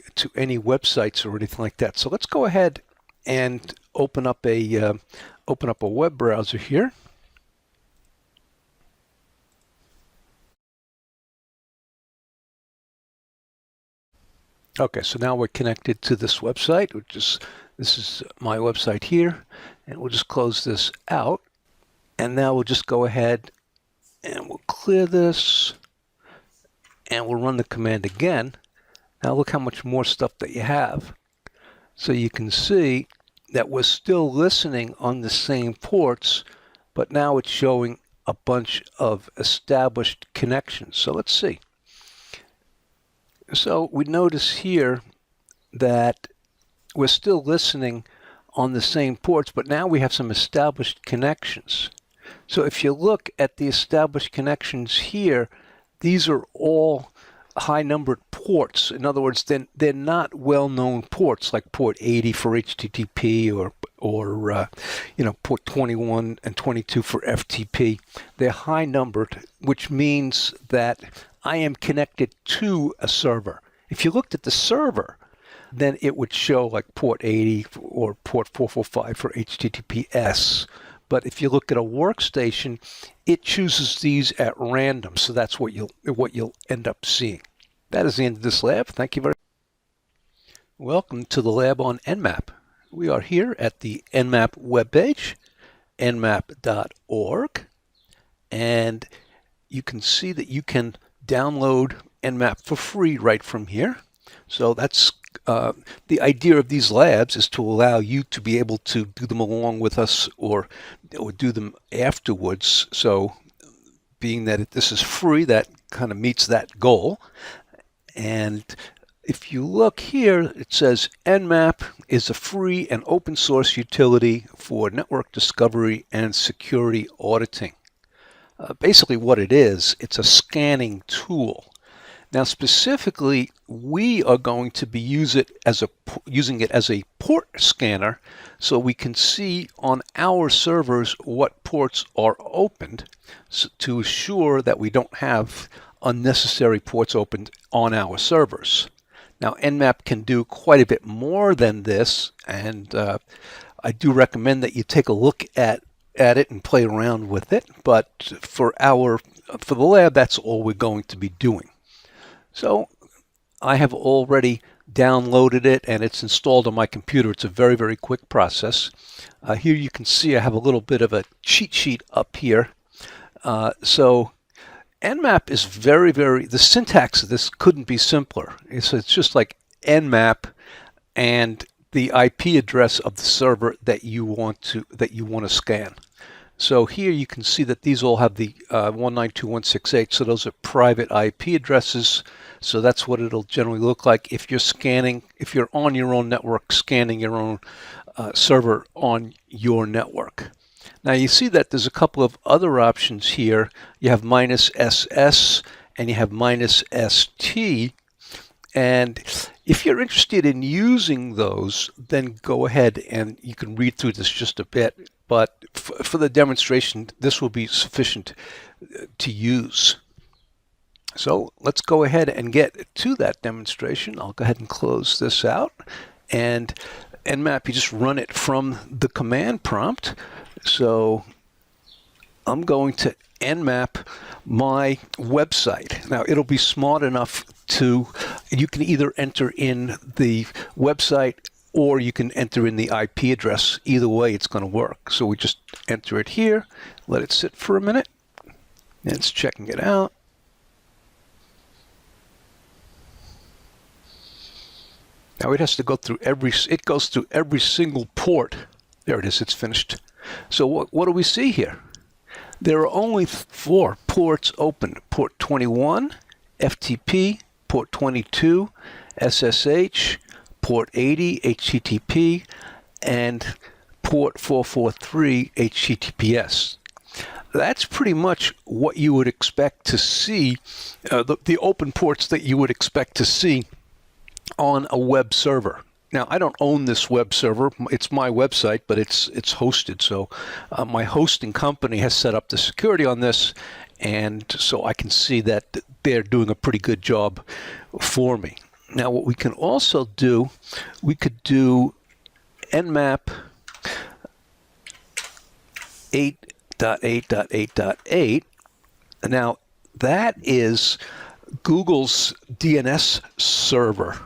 websites or anything like that. So let's go ahead and open up a web browser here. Okay, so now we're connected to this website, this is my website here, and we'll just close this out. And now we'll just go ahead and we'll clear this, and we'll run the command again. Now look how much more stuff that you have. So you can see that we're still listening on the same ports, but now it's showing a bunch of established connections. So let's see. So we notice here that we're still listening on the same ports, but now we have some established connections. So if you look at the established connections here, these are all high-numbered ports. In other words, they're not well-known ports like port 80 for HTTP or port 21 and 22 for FTP. They're high-numbered, which means that I am connected to a server. If you looked at the server, then it would show like port 80 or port 445 for HTTPS. But if you look at a workstation, it chooses these at random. So that's what you'll end up seeing. That is the end of this lab. Thank you very much. Welcome to the lab on Nmap. We are here at the Nmap webpage, nmap.org, and you can see that you can download Nmap for free right from here. So that's the idea of these labs is to allow you to be able to do them along with us or do them afterwards. So being that this is free, that kind of meets that goal. And if you look here, it says Nmap is a free and open source utility for network discovery and security auditing. Basically what it is, it's a scanning tool. Now specifically, we are going to be using it as a port scanner so we can see on our servers what ports are opened to assure that we don't have unnecessary ports opened on our servers. Now Nmap can do quite a bit more than this, and I do recommend that you take a look at it and play around with it, but for the lab, that's all we're going to be doing. So I have already downloaded it and it's installed on my computer. It's a very, very quick process. Here you can see I have a little bit of a cheat sheet up here. So Nmap is the syntax of this couldn't be simpler. It's just like Nmap and the IP address of the server that you want to scan. So here you can see that these all have the 192.168, so those are private IP addresses. So that's what it'll generally look like if you're on your own network, scanning your own server on your network. Now you see that there's a couple of other options here. You have -SS and you have -ST. And if you're interested in using those, then go ahead and you can read through this just a bit. But for the demonstration, this will be sufficient to use. So let's go ahead and get to that demonstration. I'll go ahead and close this out. And Nmap, you just run it from the command prompt. So I'm going to Nmap my website. Now it'll be smart enough you can either enter in the website or you can enter in the IP address. Either way, it's going to work. So we just enter it here, let it sit for a minute, and it's checking it out. Now it has to go through it goes through every single port. There it is, it's finished. So what do we see here? There are only 4 ports open. Port 21, FTP, port 22, SSH, port 80, HTTP, and port 443, HTTPS. That's pretty much what you would expect to see, the open ports that you would expect to see on a web server. Now, I don't own this web server. It's my website, but it's hosted. So my hosting company has set up the security on this, and so I can see that they're doing a pretty good job for me. Now, what we can also do, we could do nmap 8.8.8.8. Now, that is Google's DNS server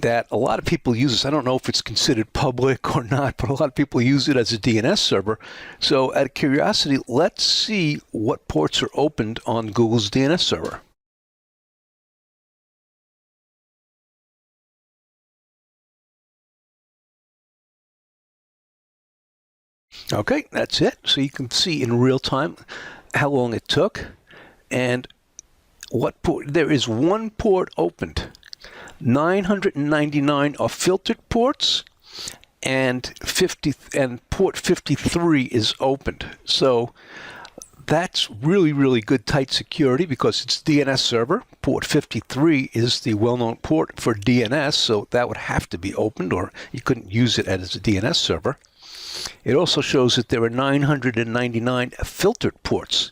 that a lot of people use this. I don't know if it's considered public or not, but a lot of people use it as a DNS server. So out of curiosity, let's see what ports are opened on Google's DNS server. Okay, that's it. So you can see in real time how long it took and what port. There is 1 port opened. 999 are filtered ports, and port 53 is opened. So that's really, really good tight security because it's DNS server. Port 53 is the well-known port for DNS, so that would have to be opened, or you couldn't use it as a DNS server. It also shows that there are 999 filtered ports.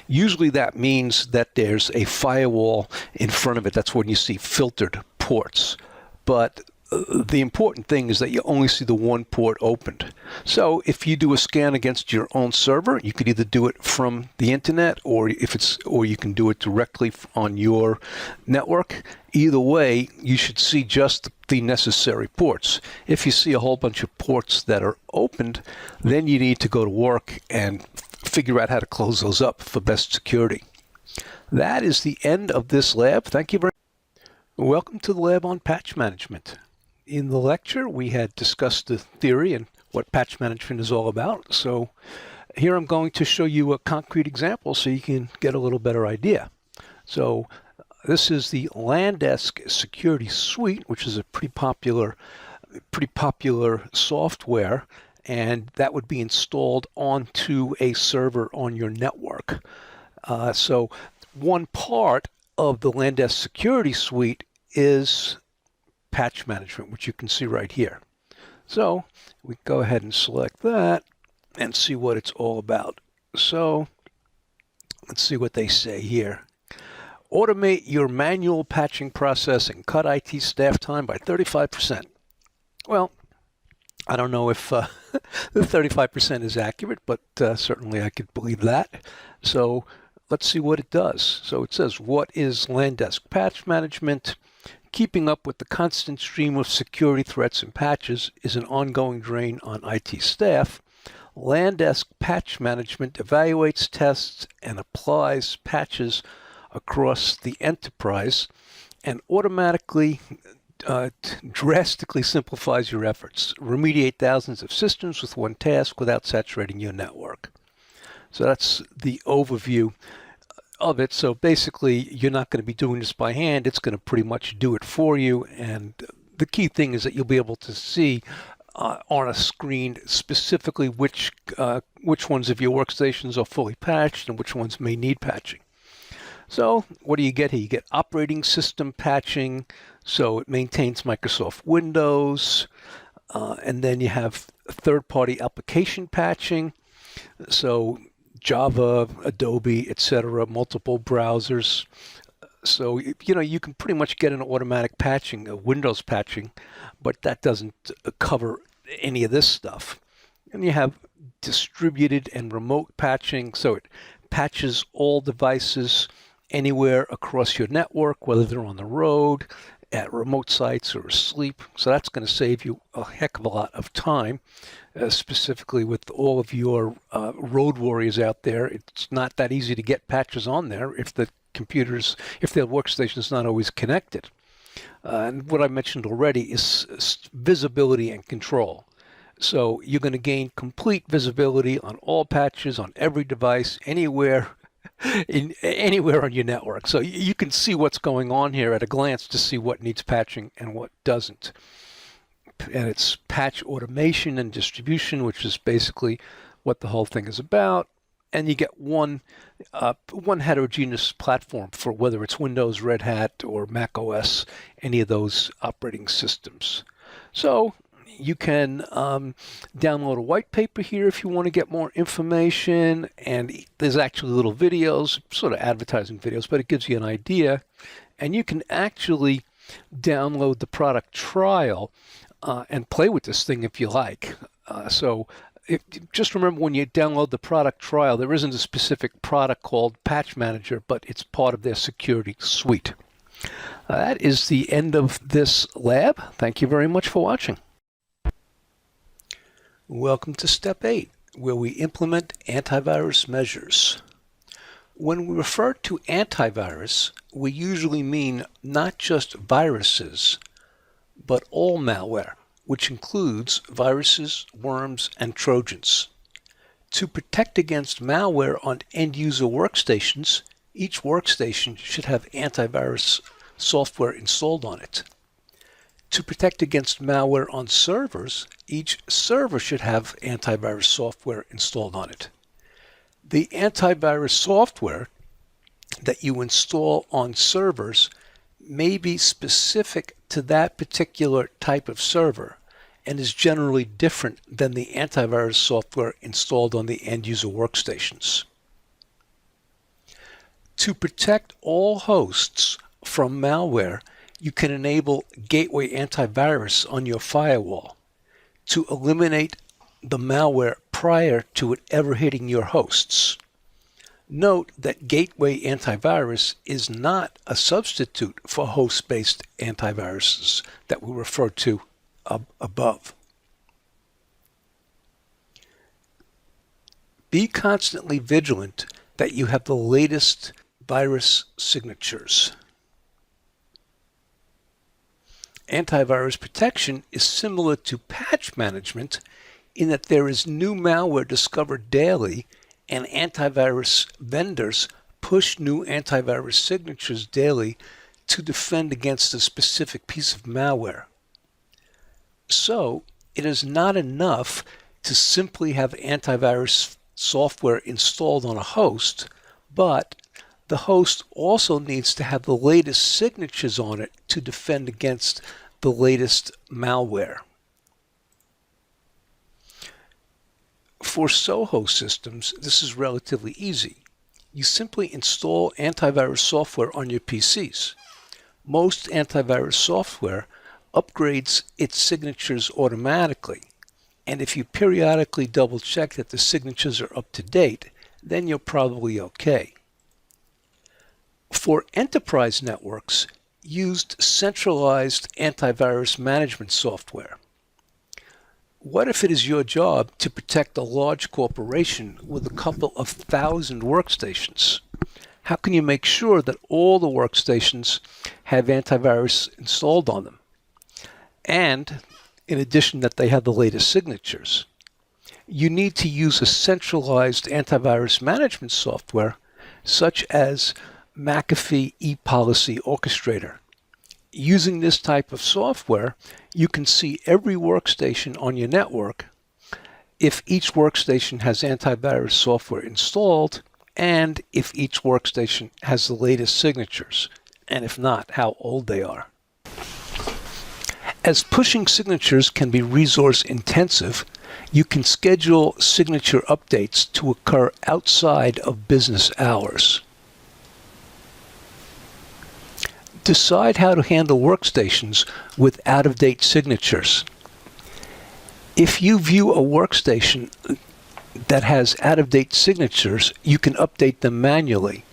Usually that means that there's a firewall in front of it. That's when you see filtered ports. But the important thing is that you only see the 1 port opened. So if you do a scan against your own server, you could either do it from the internet, or you can do it directly on your network. Either way, you should see just the necessary ports. If you see a whole bunch of ports that are opened, then you need to go to work and figure out how to close those up for best security. That is the end of this lab. Thank you very much. Welcome to the lab on patch management. In the lecture, we had discussed the theory and what patch management is all about. So here I'm going to show you a concrete example so you can get a little better idea. So this is the Landesk Security Suite, which is a pretty popular software, and that would be installed onto a server on your network. So one part of the Landesk Security Suite is patch management, which you can see right here. So we go ahead and select that and see what it's all about. So let's see what they say here. Automate your manual patching process and cut IT staff time by 35%. Well, I don't know if the 35% is accurate, but certainly I could believe that. So let's see what it does. So it says, what is Landesk Patch Management? Keeping up with the constant stream of security threats and patches is an ongoing drain on IT staff. Landesk Patch Management evaluates, tests, and applies patches across the enterprise and automatically drastically simplifies your efforts. Remediate thousands of systems with one task without saturating your network. So that's the overview of it. So basically, you're not going to be doing this by hand. It's going to pretty much do it for you. And the key thing is that you'll be able to see on a screen specifically which ones of your workstations are fully patched and which ones may need patching. So what do you get here? You get operating system patching. So it maintains Microsoft Windows. And then you have third-party application patching. So Java, Adobe, etc., multiple browsers. So, you can pretty much get an automatic patching, a Windows patching, but that doesn't cover any of this stuff. And you have distributed and remote patching. So it patches all devices anywhere across your network, whether they're on the road, at remote sites or asleep. So that's going to save you a heck of a lot of time, specifically with all of your road warriors out there. It's not that easy to get patches on there if the workstation is not always connected. And what I mentioned already is visibility and control. So you're going to gain complete visibility on all patches on every device, anywhere on your network. So you can see what's going on here at a glance to see what needs patching and what doesn't. And it's patch automation and distribution, which is basically what the whole thing is about. And you get one heterogeneous platform for whether it's Windows, Red Hat, or Mac OS, any of those operating systems. So you can download a white paper here if you want to get more information, and there's actually little videos, sort of advertising videos, but it gives you an idea. And you can actually download the product trial and play with this thing if you like. Just remember, when you download the product trial, there isn't a specific product called Patch Manager, but it's part of their security suite. That is the end of this lab. Thank you very much for watching. Welcome to Step 8, where we implement antivirus measures. When we refer to antivirus, we usually mean not just viruses, but all malware, which includes viruses, worms, and Trojans. To protect against malware on end-user workstations, each workstation should have antivirus software installed on it. To protect against malware on servers, each server should have antivirus software installed on it. The antivirus software that you install on servers may be specific to that particular type of server and is generally different than the antivirus software installed on the end-user workstations. To protect all hosts from malware, you can enable Gateway Antivirus on your firewall to eliminate the malware prior to it ever hitting your hosts. Note that Gateway Antivirus is not a substitute for host-based antiviruses that we referred to above. Be constantly vigilant that you have the latest virus signatures. Antivirus protection is similar to patch management in that there is new malware discovered daily, and antivirus vendors push new antivirus signatures daily to defend against a specific piece of malware. So it is not enough to simply have antivirus software installed on a host, but the host also needs to have the latest signatures on it to defend against the latest malware. For Soho systems, this is relatively easy. You simply install antivirus software on your PCs. Most antivirus software upgrades its signatures automatically, and if you periodically double check that the signatures are up to date, then you're probably okay. For enterprise networks, used centralized antivirus management software. What if it is your job to protect a large corporation with a couple of thousand workstations? How can you make sure that all the workstations have antivirus installed on them? And in addition, that they have the latest signatures. You need to use a centralized antivirus management software such as McAfee ePolicy Orchestrator. Using this type of software, you can see every workstation on your network, if each workstation has antivirus software installed, and if each workstation has the latest signatures, and if not, how old they are. As pushing signatures can be resource intensive, you can schedule signature updates to occur outside of business hours. Decide how to handle workstations with out-of-date signatures. If you view a workstation that has out-of-date signatures, you can update them manually.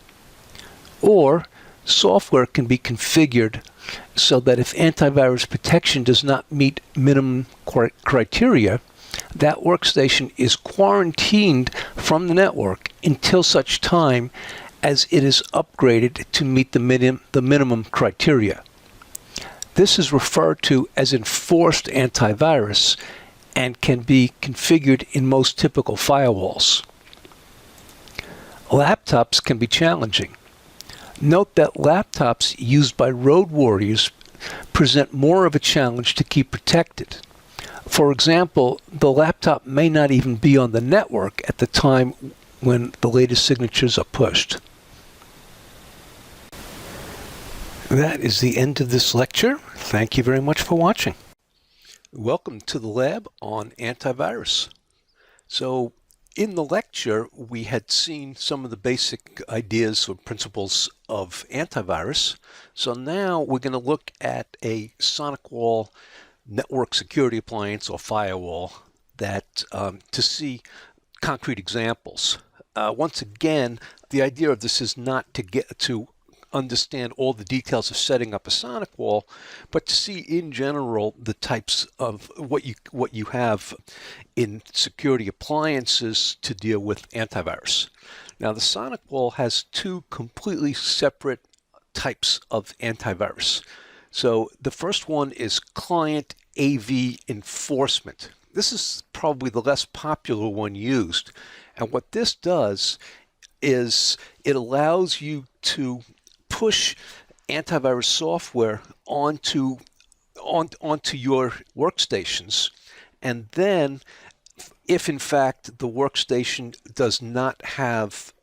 Or software can be configured so that if antivirus protection does not meet minimum criteria, that workstation is quarantined from the network until such time as it is upgraded to meet the minimum criteria. This is referred to as enforced antivirus and can be configured in most typical firewalls. Laptops can be challenging. Note that laptops used by road warriors present more of a challenge to keep protected. For example, the laptop may not even be on the network at the time when the latest signatures are pushed. That is the end of this lecture. Thank you very much for watching. Welcome to the lab on antivirus. So in the lecture, we had seen some of the basic ideas or principles of antivirus. So now we're going to look at a SonicWall network security appliance or firewall that to see concrete examples. Once again, the idea of this is not to get to understand all the details of setting up a SonicWall, but to see in general the types of what you have in security appliances to deal with antivirus. Now the SonicWall has two completely separate types of antivirus. So the first one is client AV enforcement. This is probably the less popular one used. And what this does is it allows you to push antivirus software onto your workstations, and then if in fact the workstation does not have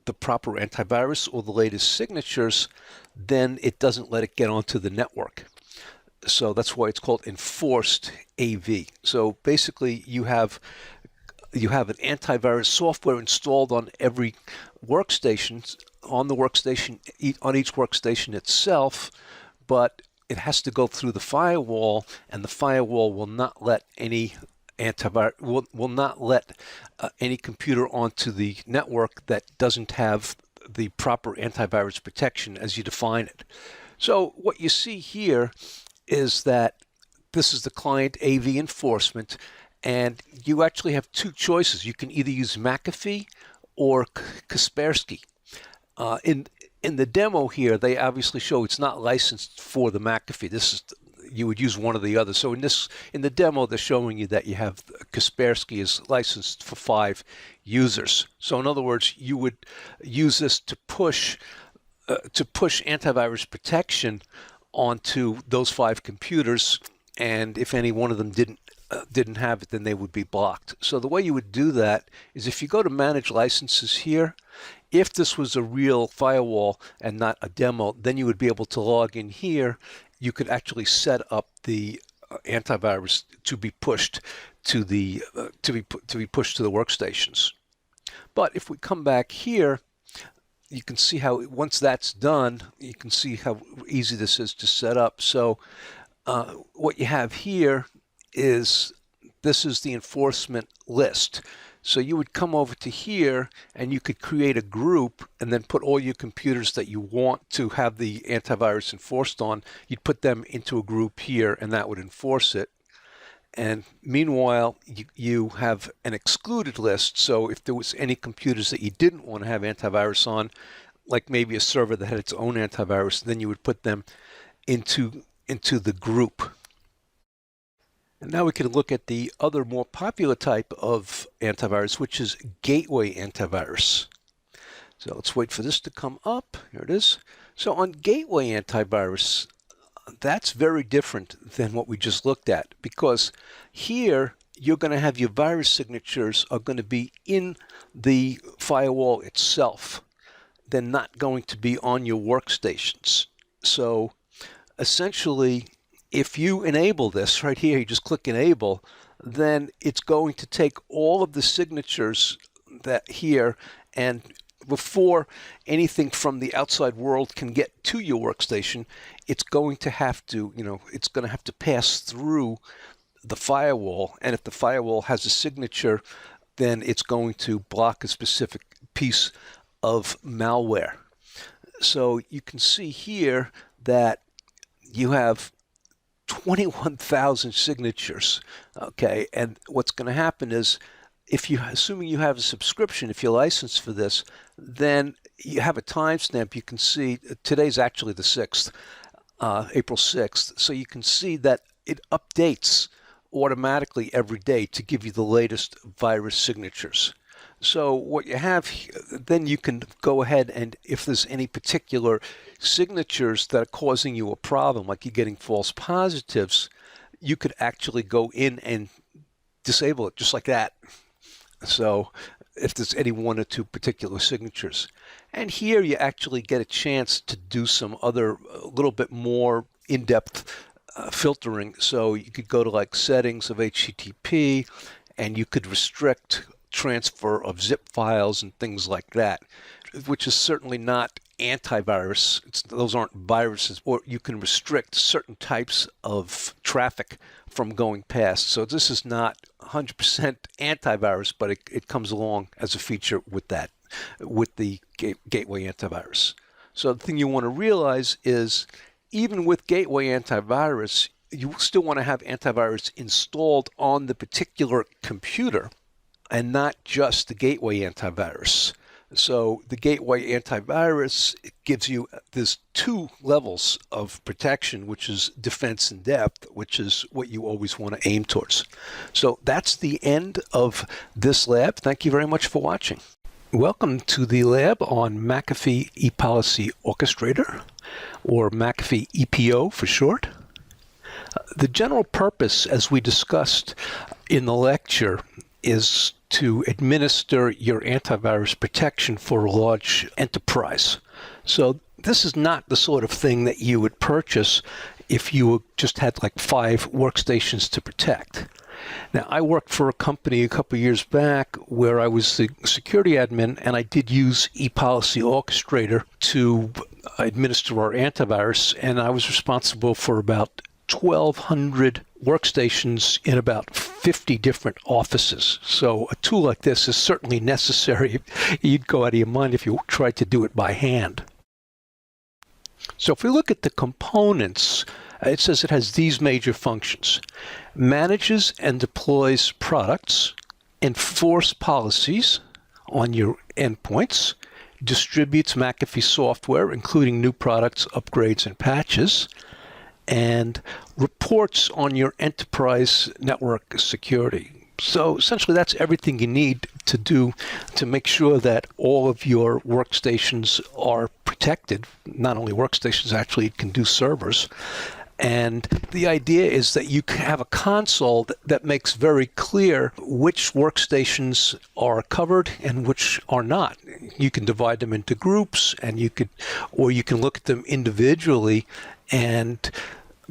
the proper antivirus or the latest signatures, then it doesn't let it get onto the network. So that's why it's called enforced AV. So basically you have an antivirus software installed on every workstation, on each workstation itself, but it has to go through the firewall, and the firewall will not let any will not let any computer onto the network that doesn't have the proper antivirus protection as you define it. So what you see here is that this is the client AV enforcement, and you actually have two choices. You can either use McAfee or Kaspersky. In the demo here, they obviously show it's not licensed for the McAfee. You would use one or the other. So in the demo, they're showing you that you have Kaspersky is licensed for 5 users. So in other words, you would use this to push antivirus protection onto those 5 computers, and if any one of them didn't have it, then they would be blocked. So the way you would do that is if you go to manage licenses here, if this was a real firewall and not a demo, then you would be able to log in here. You could actually set up the antivirus to be pushed to the pushed to the workstations. But if we come back here, you can see how once that's done, you can see how easy this is to set up. So what you have here is this is the enforcement list. So you would come over to here and you could create a group and then put all your computers that you want to have the antivirus enforced on. You'd put them into a group here and that would enforce it. And meanwhile, you have an excluded list. So if there was any computers that you didn't want to have antivirus on, like maybe a server that had its own antivirus, then you would put them into the group. And now we can look at the other more popular type of antivirus, which is gateway antivirus. So let's wait for this to come up. Here it is. So on gateway antivirus, that's very different than what we just looked at, because here you're going to have your virus signatures are going to be in the firewall itself. They're not going to be on your workstations. So essentially, if you enable this right here, you just click enable, then it's going to take all of the signatures that here, and before anything from the outside world can get to your workstation, it's going to have to, it's going to have to pass through the firewall. And if the firewall has a signature, then it's going to block a specific piece of malware. So you can see here that you have 21,000 signatures, okay? And what's going to happen is, assuming you have a subscription, if you're licensed for this, then you have a timestamp. You can see today's actually the 6th, April 6th. So you can see that it updates automatically every day to give you the latest virus signatures. So what you have, then you can go ahead and if there's any particular signatures that are causing you a problem, like you're getting false positives, you could actually go in and disable it just like that. So if there's any one or two particular signatures. And here you actually get a chance to do some other, a little bit more in-depth filtering. So you could go to like settings of HTTP and you could restrict transfer of zip files and things like that, which is certainly not antivirus. Those aren't viruses. Or you can restrict certain types of traffic from going past. So this is not 100% antivirus, but it comes along as a feature with that, with the gateway antivirus. So the thing you want to realize is even with gateway antivirus, you still want to have antivirus installed on the particular computer and not just the gateway antivirus. So the gateway antivirus gives you there's two levels of protection, which is defense and depth, which is what you always want to aim towards. So that's the end of this lab. Thank you very much for watching. Welcome to the lab on McAfee ePolicy Orchestrator, or McAfee EPO for short. The general purpose, as we discussed in the lecture, is to administer your antivirus protection for a large enterprise. So this is not the sort of thing that you would purchase if you just had like 5 workstations to protect. Now, I worked for a company a couple of years back where I was the security admin, and I did use ePolicy Orchestrator to administer our antivirus, and I was responsible for about 1,200 workstations in about 50 different offices. So a tool like this is certainly necessary. You'd go out of your mind if you tried to do it by hand. So if we look at the components, it says it has these major functions: manages and deploys products, enforce policies on your endpoints, distributes McAfee software, including new products, upgrades, and patches, and reports on your enterprise network security. So essentially that's everything you need to do to make sure that all of your workstations are protected. Not only workstations, actually it can do servers. And the idea is that you have a console that makes very clear which workstations are covered and which are not. You can divide them into groups, and you can look at them individually and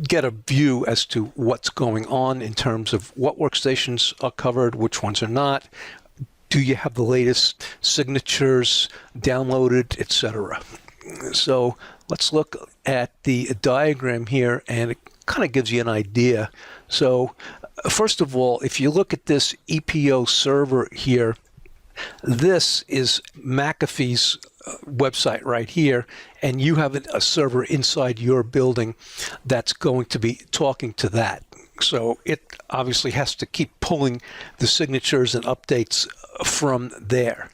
get a view as to what's going on in terms of what workstations are covered, which ones are not. Do you have the latest signatures downloaded, etc. So let's look at the diagram here, and it kind of gives you an idea. So first of all, if you look at this EPO server here, this is McAfee's website right here, and you have a server inside your building that's going to be talking to that. So it obviously has to keep pulling the signatures and updates from there.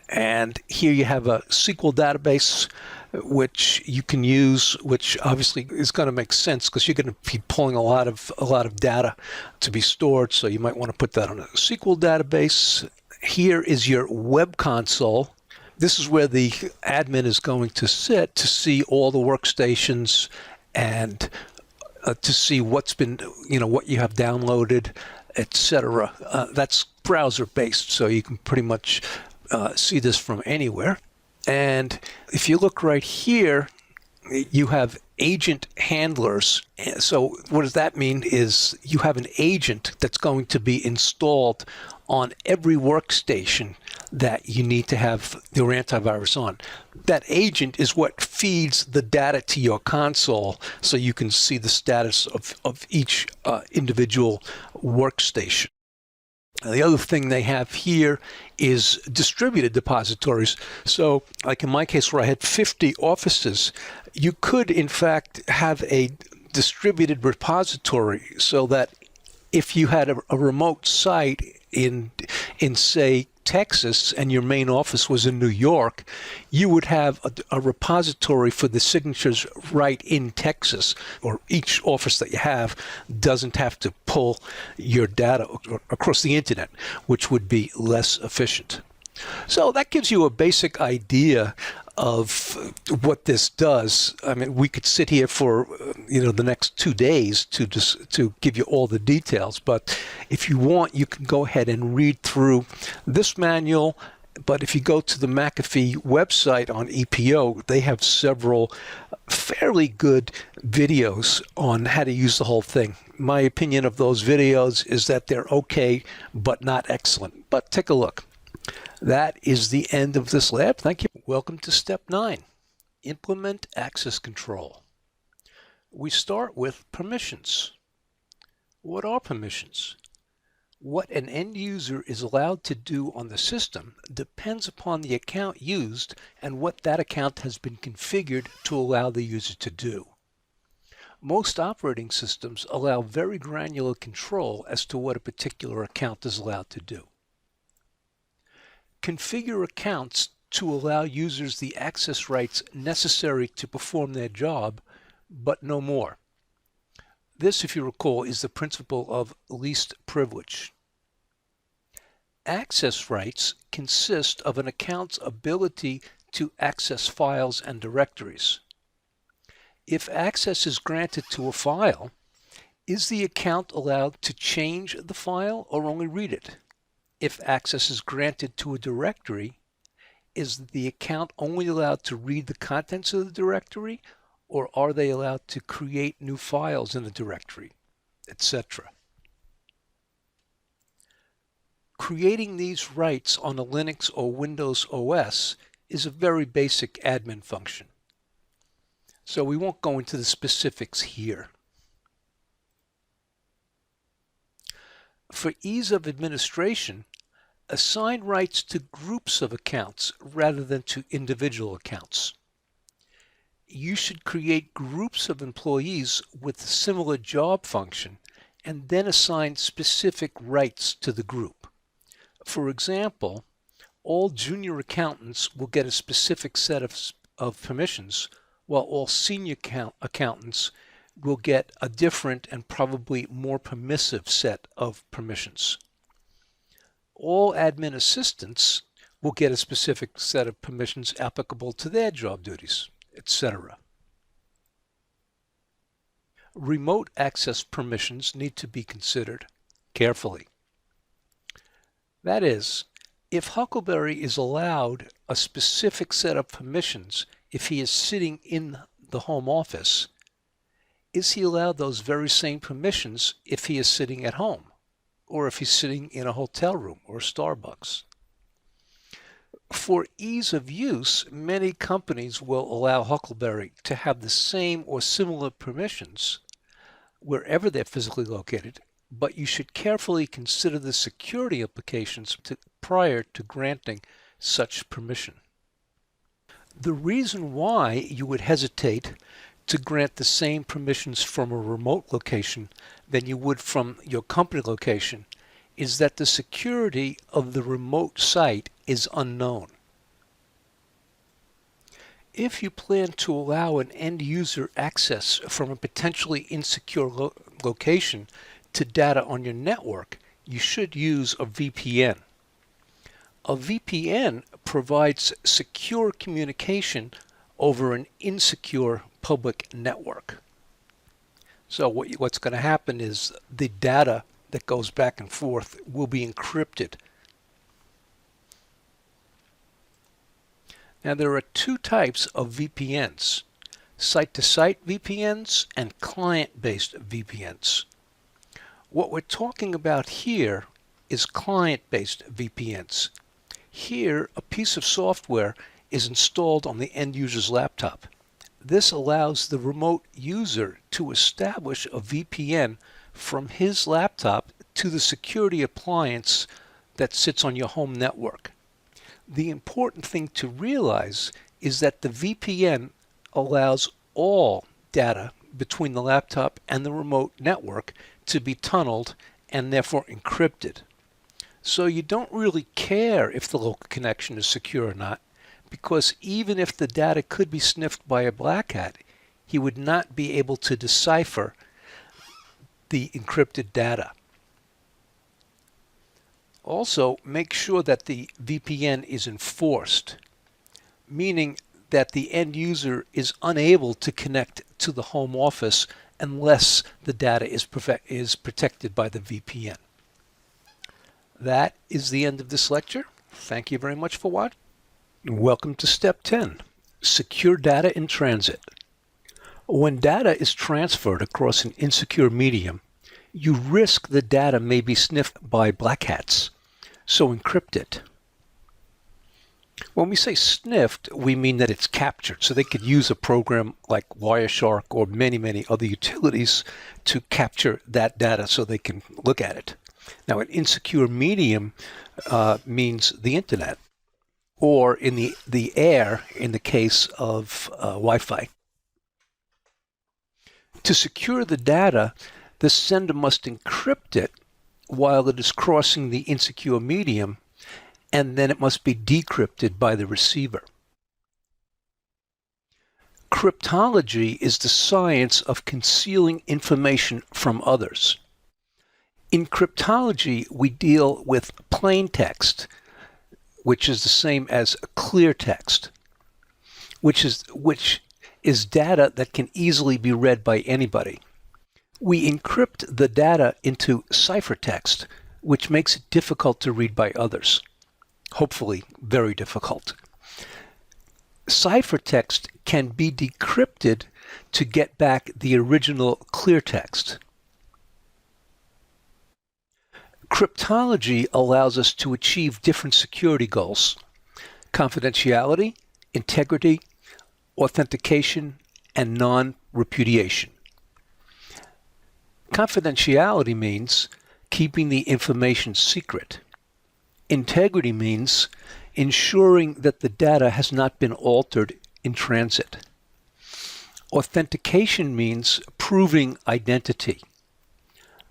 And here you have a SQL database which you can use, which obviously is going to make sense because you're going to be pulling a lot of data to be stored. So you might want to put that on a SQL database. Here is your web console. This is where the admin is going to sit to see all the workstations and to see what's been, what you have downloaded, etc. That's browser-based, so you can pretty much see this from anywhere. And if you look right here, you have agent handlers. So what does that mean is you have an agent that's going to be installed on every workstation that you need to have your antivirus on. That agent is what feeds the data to your console so you can see the status of each individual workstation. And the other thing they have here is distributed depositories. So like in my case where I had 50 offices, you could in fact have a distributed repository so that if you had a remote site in say Texas and your main office was in New York, you would have a repository for the signatures right in Texas, or each office that you have doesn't have to pull your data across the internet, which would be less efficient. So that gives you a basic idea of what this does. I mean, we could sit here for the next 2 days to give you all the details, but if you want, you can go ahead and read through this manual. But if you go to the McAfee website on EPO, they have several fairly good videos on how to use the whole thing. My opinion of those videos is that they're okay, but not excellent. But take a look. That is the end of this lab. Thank you. Welcome to step 9, implement access control. We start with permissions. What are permissions? What an end user is allowed to do on the system depends upon the account used and what that account has been configured to allow the user to do. Most operating systems allow very granular control as to what a particular account is allowed to do. Configure accounts to allow users the access rights necessary to perform their job, but no more. This, if you recall, is the principle of least privilege. Access rights consist of an account's ability to access files and directories. If access is granted to a file, is the account allowed to change the file or only read it? If access is granted to a directory, is the account only allowed to read the contents of the directory, or are they allowed to create new files in the directory, etc.? Creating these rights on a Linux or Windows OS is a very basic admin function. So we won't go into the specifics here. For ease of administration, assign rights to groups of accounts rather than to individual accounts. You should create groups of employees with a similar job function and then assign specific rights to the group. For example, all junior accountants will get a specific set of permissions, while all senior accountants will get a different and probably more permissive set of permissions. All admin assistants will get a specific set of permissions applicable to their job duties, etc. Remote access permissions need to be considered carefully. That is, if Huckleberry is allowed a specific set of permissions if he is sitting in the home office, is he allowed those very same permissions if he is sitting at home, or if he's sitting in a hotel room or Starbucks? For ease of use, many companies will allow Huckleberry to have the same or similar permissions wherever they're physically located, but you should carefully consider the security implications prior to granting such permission. The reason why you would hesitate to grant the same permissions from a remote location than you would from your company location is that the security of the remote site is unknown. If you plan to allow an end user access from a potentially insecure location to data on your network, you should use a VPN. A VPN provides secure communication over an insecure public network. So what's going to happen is the data that goes back and forth will be encrypted. Now there are two types of VPNs, site-to-site VPNs and client-based VPNs. What we're talking about here is client-based VPNs. Here, a piece of software is installed on the end user's laptop. This allows the remote user to establish a VPN from his laptop to the security appliance that sits on your home network. The important thing to realize is that the VPN allows all data between the laptop and the remote network to be tunneled and therefore encrypted. So you don't really care if the local connection is secure or not, because even if the data could be sniffed by a black hat, he would not be able to decipher the encrypted data. Also, make sure that the VPN is enforced, meaning that the end user is unable to connect to the home office unless the data is protected by the VPN. That is the end of this lecture. Thank you very much for watching. Welcome to Step 10, Secure Data in Transit. When data is transferred across an insecure medium, you risk the data may be sniffed by black hats, so encrypt it. When we say sniffed, we mean that it's captured, so they could use a program like Wireshark or many other utilities to capture that data so they can look at it. Now, an insecure medium means the internet, or in the air in the case of Wi-Fi. To secure the data, the sender must encrypt it while it is crossing the insecure medium, and then it must be decrypted by the receiver. Cryptology is the science of concealing information from others. In cryptology, we deal with plain text, which is the same as clear text, which is data that can easily be read by anybody. We encrypt the data into ciphertext, which makes it difficult to read by others. Hopefully, very difficult. Ciphertext can be decrypted to get back the original clear text. Cryptology allows us to achieve different security goals: confidentiality, integrity, authentication, and non-repudiation. Confidentiality means keeping the information secret. Integrity means ensuring that the data has not been altered in transit. Authentication means proving identity.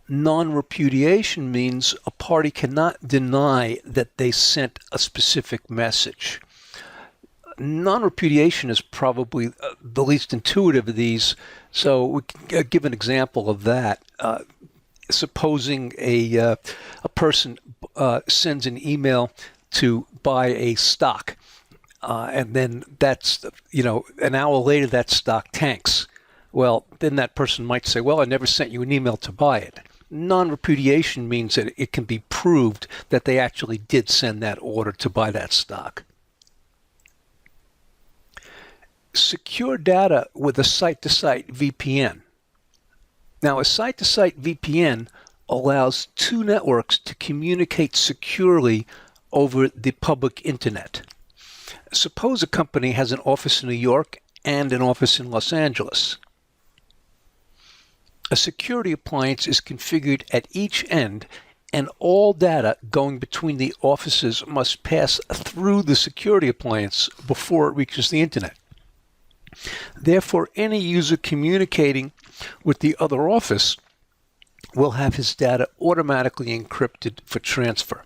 Non-repudiation means a party cannot deny that they sent a specific message. Non-repudiation is probably the least intuitive of these, so we can give an example of that. Supposing a person sends an email to buy a stock, and then that's, an hour later that stock tanks. Well, then that person might say, well, I never sent you an email to buy it. Non-repudiation means that it can be proved that they actually did send that order to buy that stock. Secure data with a site-to-site VPN. Now, a site-to-site VPN allows two networks to communicate securely over the public internet. Suppose a company has an office in New York and an office in Los Angeles. A security appliance is configured at each end, and all data going between the offices must pass through the security appliance before it reaches the internet. Therefore, any user communicating with the other office will have his data automatically encrypted for transfer.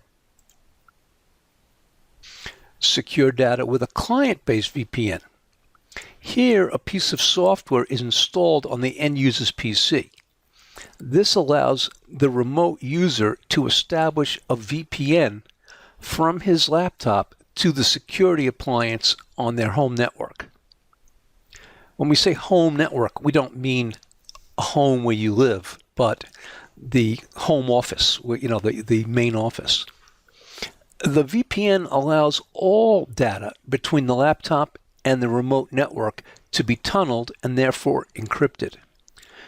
Secure data with a client-based VPN. Here, a piece of software is installed on the end user's PC. This allows the remote user to establish a VPN from his laptop to the security appliance on their home network. When we say home network, we don't mean a home where you live, but the home office, the main office. The VPN allows all data between the laptop and the remote network to be tunneled and therefore encrypted.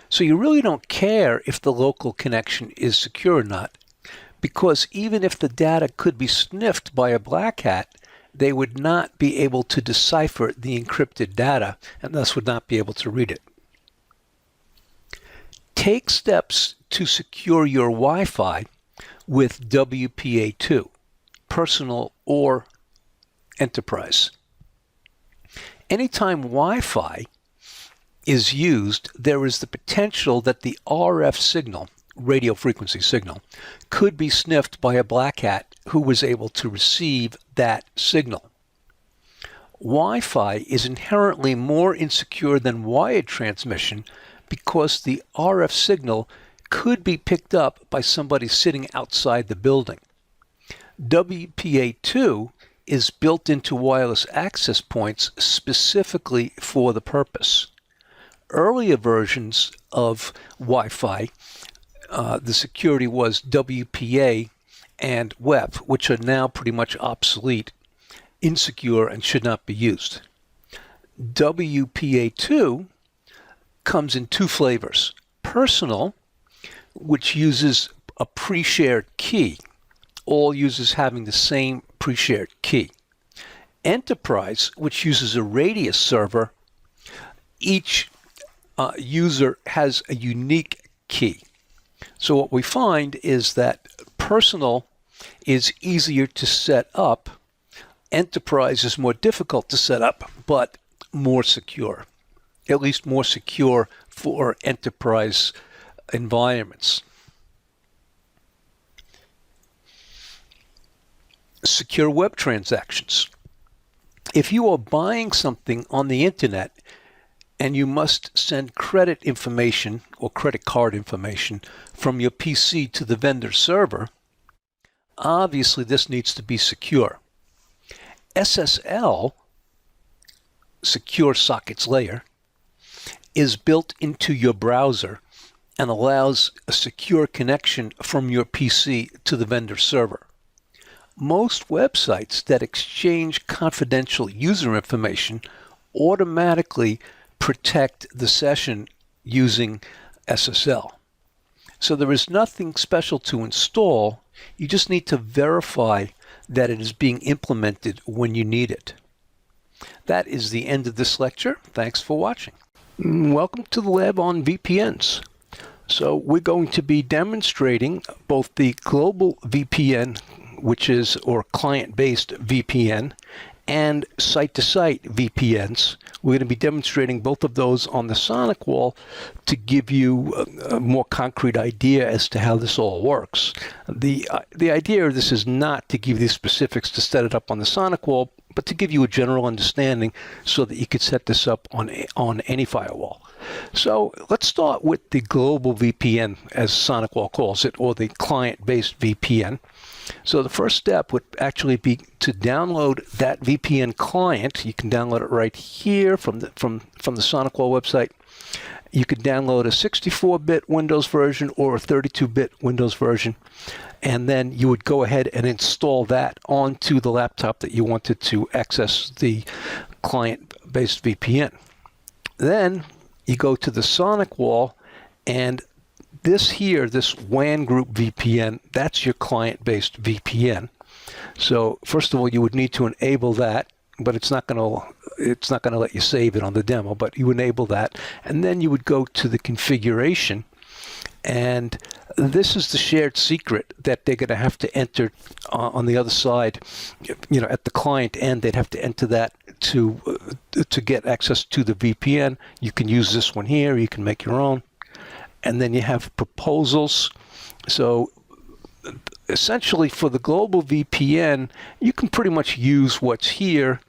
So you really don't care if the local connection is secure or not, because even if the data could be sniffed by a black hat, they would not be able to decipher the encrypted data and thus would not be able to read it. Take steps to secure your Wi-Fi with WPA2, personal or enterprise. Anytime Wi-Fi is used, there is the potential that the RF signal, radio frequency signal, could be sniffed by a black hat who was able to receive that signal. Wi-Fi is inherently more insecure than wired transmission because the RF signal could be picked up by somebody sitting outside the building. WPA2 is built into wireless access points specifically for the purpose. Earlier versions of Wi-Fi, the security was WPA and WEP, which are now pretty much obsolete, insecure, and should not be used. WPA2 comes in two flavors. Personal, which uses a pre-shared key, all users having the same pre-shared key. Enterprise, which uses a radius server, each user has a unique key. So what we find is that personal is easier to set up. Enterprise is more difficult to set up, but more secure, at least more secure for enterprise environments. Secure web transactions. If you are buying something on the internet and you must send credit information or credit card information from your PC to the vendor server, obviously this needs to be secure. SSL, Secure Sockets Layer, is built into your browser and allows a secure connection from your PC to the vendor server. Most websites that exchange confidential user information automatically protect the session using SSL. So there is nothing special to install. You just need to verify that it is being implemented when you need it. That is the end of this lecture. Thanks for watching. Welcome to the lab on VPNs. So we're going to be demonstrating both the global VPN, which is, or client-based VPN, and site-to-site VPNs. We're going to be demonstrating both of those on the SonicWall to give you a more concrete idea as to how this all works. The idea of this is not to give you the specifics to set it up on the SonicWall, but to give you a general understanding so that you could set this up on any firewall. So let's start with the global VPN, as SonicWall calls it, or the client-based VPN. So the first step would actually be to download that VPN client. You can download it right here from the SonicWall website. You could download a 64-bit Windows version or a 32-bit Windows version, and then you would go ahead and install that onto the laptop that you wanted to access the client-based VPN. Then you go to the SonicWall, and this WAN group VPN, that's your client-based VPN. So first of all, you would need to enable that, but it's not going to let you save it on the demo, but you enable that, and then you would go to the configuration, and this is the shared secret that they're going to have to enter on the other side. At the client end, they'd have to enter that to get access to the VPN. You can use this one here. You can make your own. And then you have proposals. So essentially for the global VPN, you can pretty much use what's here,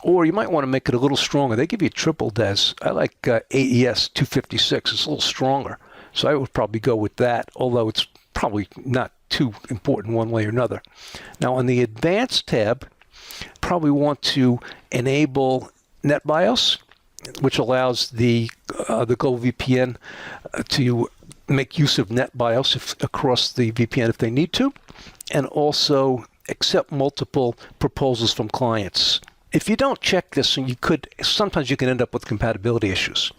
or you might want to make it a little stronger. They give you triple DES. I like AES 256. It's a little stronger. So I would probably go with that, although it's probably not too important one way or another. Now on the advanced tab, probably want to enable NetBIOS, which allows the global VPN to make use of NetBIOS across the VPN if they need to, and also accept multiple proposals from clients. If you don't check this, sometimes you can end up with compatibility issues.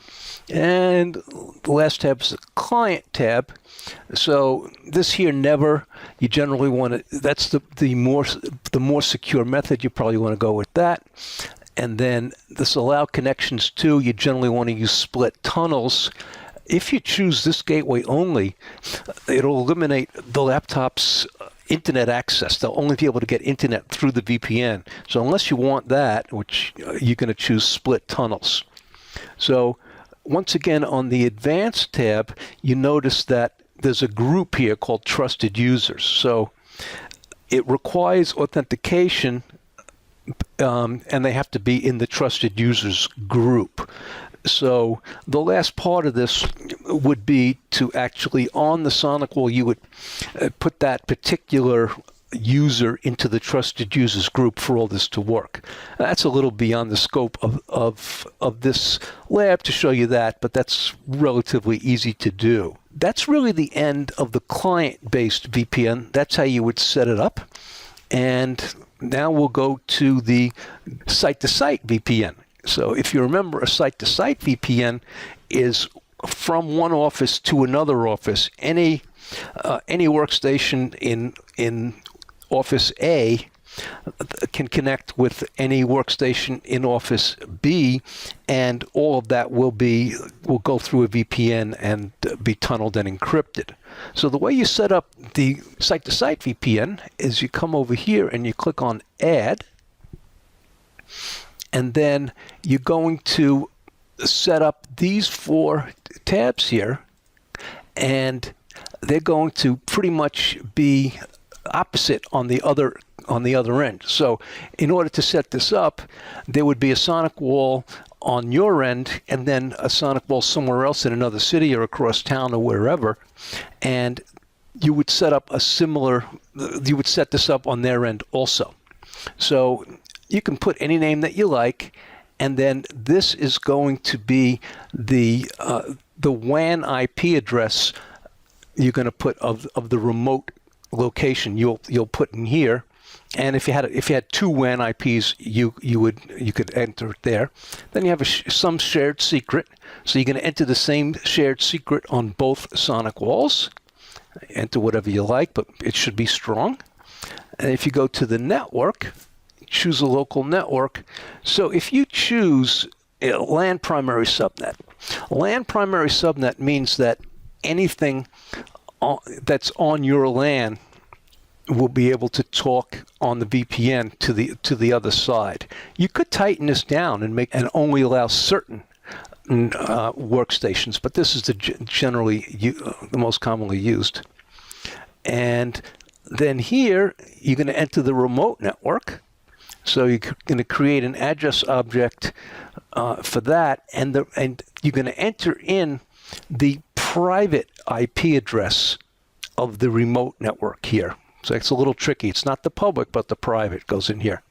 And the last tab is the client tab. So this here you generally want to, that's the more secure method. You probably want to go with that. And then this allow connections to, you generally want to use split tunnels. If you choose this gateway only, it'll eliminate the laptop's internet access. They'll only be able to get internet through the VPN. So unless you want that, which you're going to choose split tunnels. So once again, on the Advanced tab, you notice that there's a group here called Trusted Users. So it requires authentication, and they have to be in the Trusted Users group. So the last part of this would be to actually, on the SonicWall, you would put that particular user into the Trusted Users group for all this to work. That's a little beyond the scope of this lab to show you that, but that's relatively easy to do. That's really the end of the client-based VPN. That's how you would set it up. And now we'll go to the site-to-site VPN. So if you remember, a site-to-site VPN is from one office to another office. Any workstation in Office A can connect with any workstation in Office B, and all of that will go through a VPN and be tunneled and encrypted. So the way you set up the site-to-site VPN is you come over here and you click on Add, and then you're going to set up these 4 tabs here, and they're going to pretty much be opposite on the other end. So in order to set this up, there would be a SonicWall on your end, and then a SonicWall somewhere else in another city or across town or wherever, and you would set this up on their end also. So you can put any name that you like, and then this is going to be the WAN IP address you're going to put of the remote location you'll put in here. And if you had 2 WAN IPs, you could enter it there. Then you have some shared secret, so you're going to enter the same shared secret on both SonicWalls. Enter whatever you like, but it should be strong. And if you go to the network, choose a local network. So if you choose a LAN primary subnet, LAN primary subnet means that anything that's on your LAN will be able to talk on the VPN to the other side. You could tighten this down and only allow certain workstations, but this is generally the most commonly used. And then here you're going to enter the remote network. So you're going to create an address object for that, and you're going to enter in the private IP address of the remote network here. So it's a little tricky. It's not the public, but the private goes in here.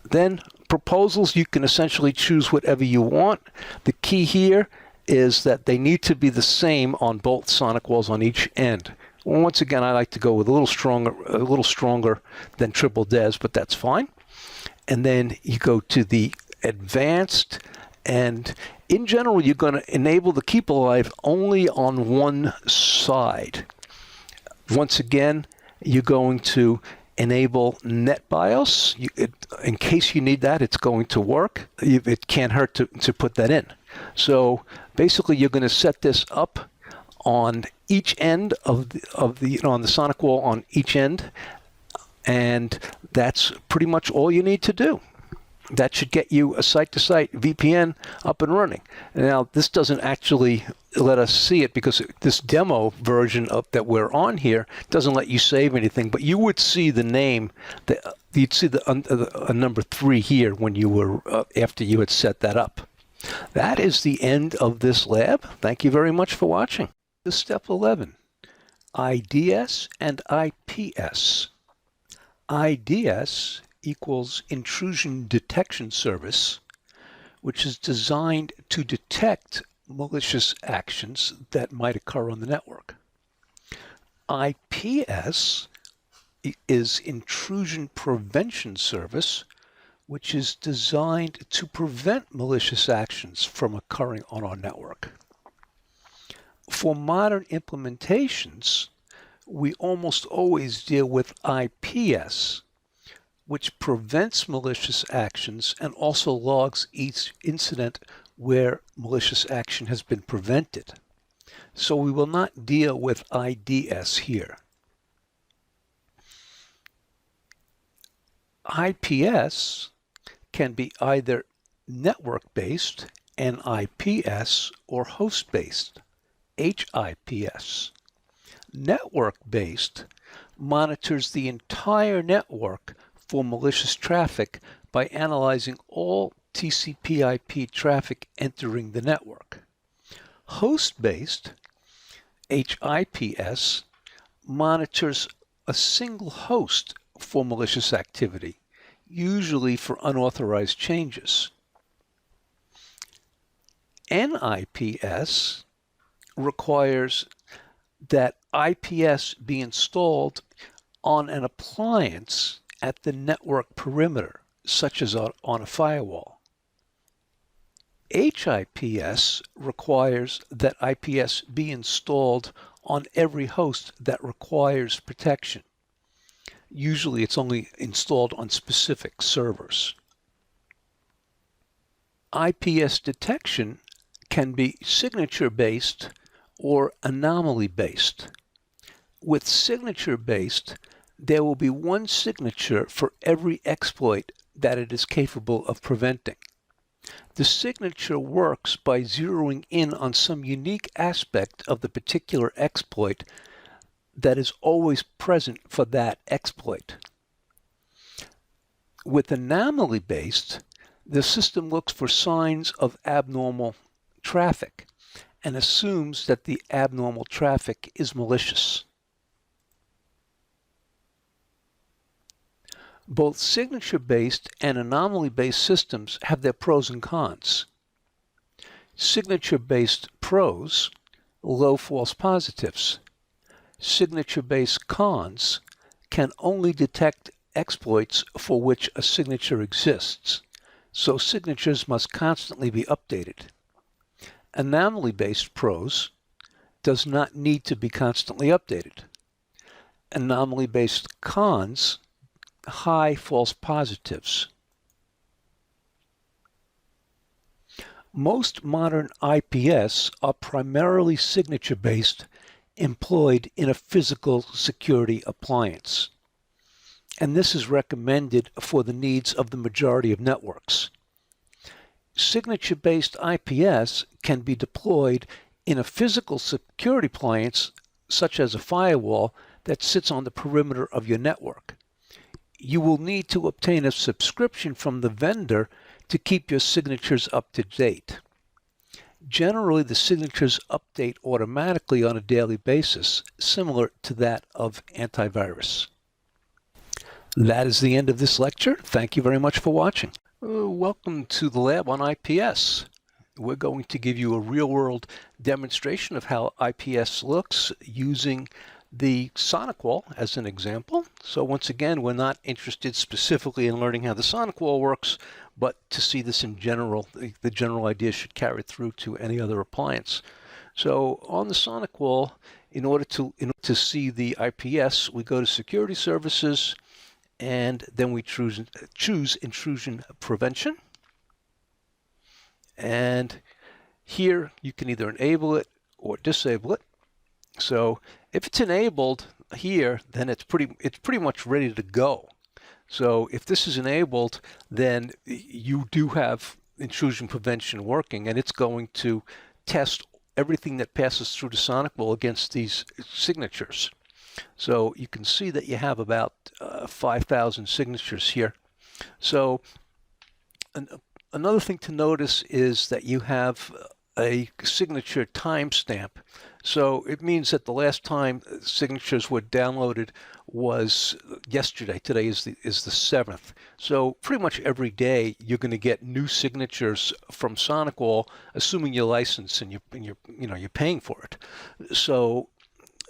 Then proposals, you can essentially choose whatever you want. The key here is that they need to be the same on both SonicWalls on each end. Well, once again, I like to go with a little stronger than triple DES, but that's fine. And then you go to the advanced, and in general, you're going to enable the keep alive only on one side. Once again, you're going to enable NetBIOS. In case you need that, it's going to work. It can't hurt to put that in. So basically, you're going to set this up on each end of the on the SonicWall on each end, and that's pretty much all you need to do. That should get you a site-to-site VPN up and running. Now, this doesn't actually let us see it because this demo version that we're on here doesn't let you save anything, but you would see the name, you'd see the number 3 here when you were, after you had set that up. That is the end of this lab. Thank you very much for watching. This is step 11, IDS and IPS. IDS equals Intrusion Detection Service, which is designed to detect malicious actions that might occur on the network. IPS is Intrusion Prevention Service, which is designed to prevent malicious actions from occurring on our network. For modern implementations, we almost always deal with IPS, which prevents malicious actions and also logs each incident where malicious action has been prevented. So we will not deal with IDS here. IPS can be either network-based NIPS, or host-based, HIPS. Network-based monitors the entire network for malicious traffic by analyzing all TCP/IP traffic entering the network. Host-based, HIPS, monitors a single host for malicious activity, usually for unauthorized changes. NIPS requires that IPS be installed on an appliance at the network perimeter, such as on a firewall. HIPS requires that IPS be installed on every host that requires protection. Usually it's only installed on specific servers. IPS detection can be signature-based or anomaly-based. With signature-based, there will be one signature for every exploit that it is capable of preventing. The signature works by zeroing in on some unique aspect of the particular exploit that is always present for that exploit. With anomaly-based, the system looks for signs of abnormal traffic and assumes that the abnormal traffic is malicious. Both signature-based and anomaly-based systems have their pros and cons. Signature-based pros, low false positives. Signature-based cons can only detect exploits for which a signature exists, so signatures must constantly be updated. Anomaly-based pros does not need to be constantly updated. Anomaly-based cons, high false positives. Most modern IPS are primarily signature-based, employed in a physical security appliance. And this is recommended for the needs of the majority of networks. Signature-based IPS can be deployed in a physical security appliance, such as a firewall, that sits on the perimeter of your network. You will need to obtain a subscription from the vendor to keep your signatures up to date. Generally, the signatures update automatically on a daily basis, similar to that of antivirus. That is the end of this lecture. Thank you very much for watching. Welcome to the lab on IPS. We're going to give you a real-world demonstration of how IPS looks using the SonicWall as an example. So once again, we're not interested specifically in learning how the SonicWall works, but to see this in general, the general idea should carry through to any other appliance. So on the SonicWall, in order to see the IPS, we go to Security Services, and then we choose Intrusion Prevention. And here you can either enable it or disable it. So if it's enabled here, then it's pretty much ready to go. So if this is enabled, then you do have intrusion prevention working, and it's going to test everything that passes through the SonicWall against these signatures. So you can see that you have about 5,000 signatures here. So another thing to notice is that you have a signature timestamp. So it means that the last time signatures were downloaded was yesterday. Today is the 7th. So pretty much every day you're going to get new signatures from SonicWall, assuming you're licensed and you're paying for it. So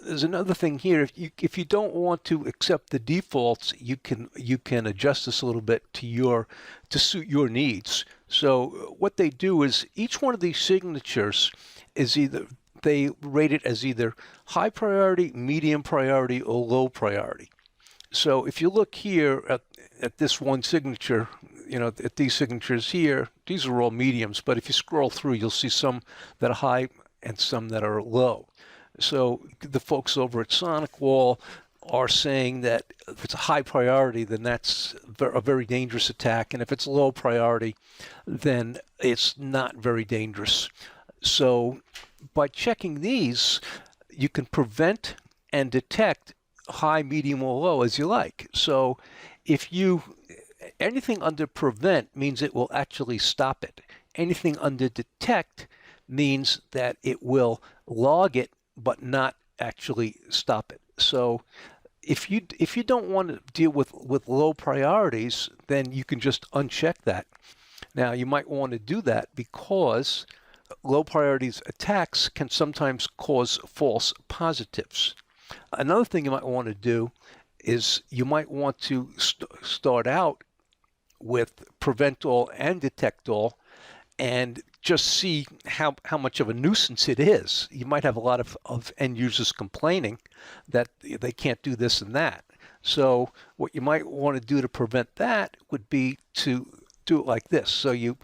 there's another thing here. If you don't want to accept the defaults, you can adjust this a little bit to suit your needs. So what they do is each one of these signatures is they rate it as either high priority, medium priority, or low priority. So if you look here at this one signature, at these signatures here, these are all mediums, but if you scroll through, you'll see some that are high and some that are low. So the folks over at SonicWall are saying that if it's a high priority, then that's a very dangerous attack. And if it's low priority, then it's not very dangerous. So by checking these, you can prevent and detect high, medium, or low as you like. So if anything under prevent means it will actually stop it. Anything under detect means that it will log it but not actually stop it. So if you don't want to deal with low priorities, then you can just uncheck that. Now you might want to do that because low priorities attacks can sometimes cause false positives. Another thing you might want to do is you might want to start out with prevent all and detect all and just see how much of a nuisance it is. You might have a lot of end users complaining that they can't do this and that. So what you might want to do to prevent that would be to do it like this. So you're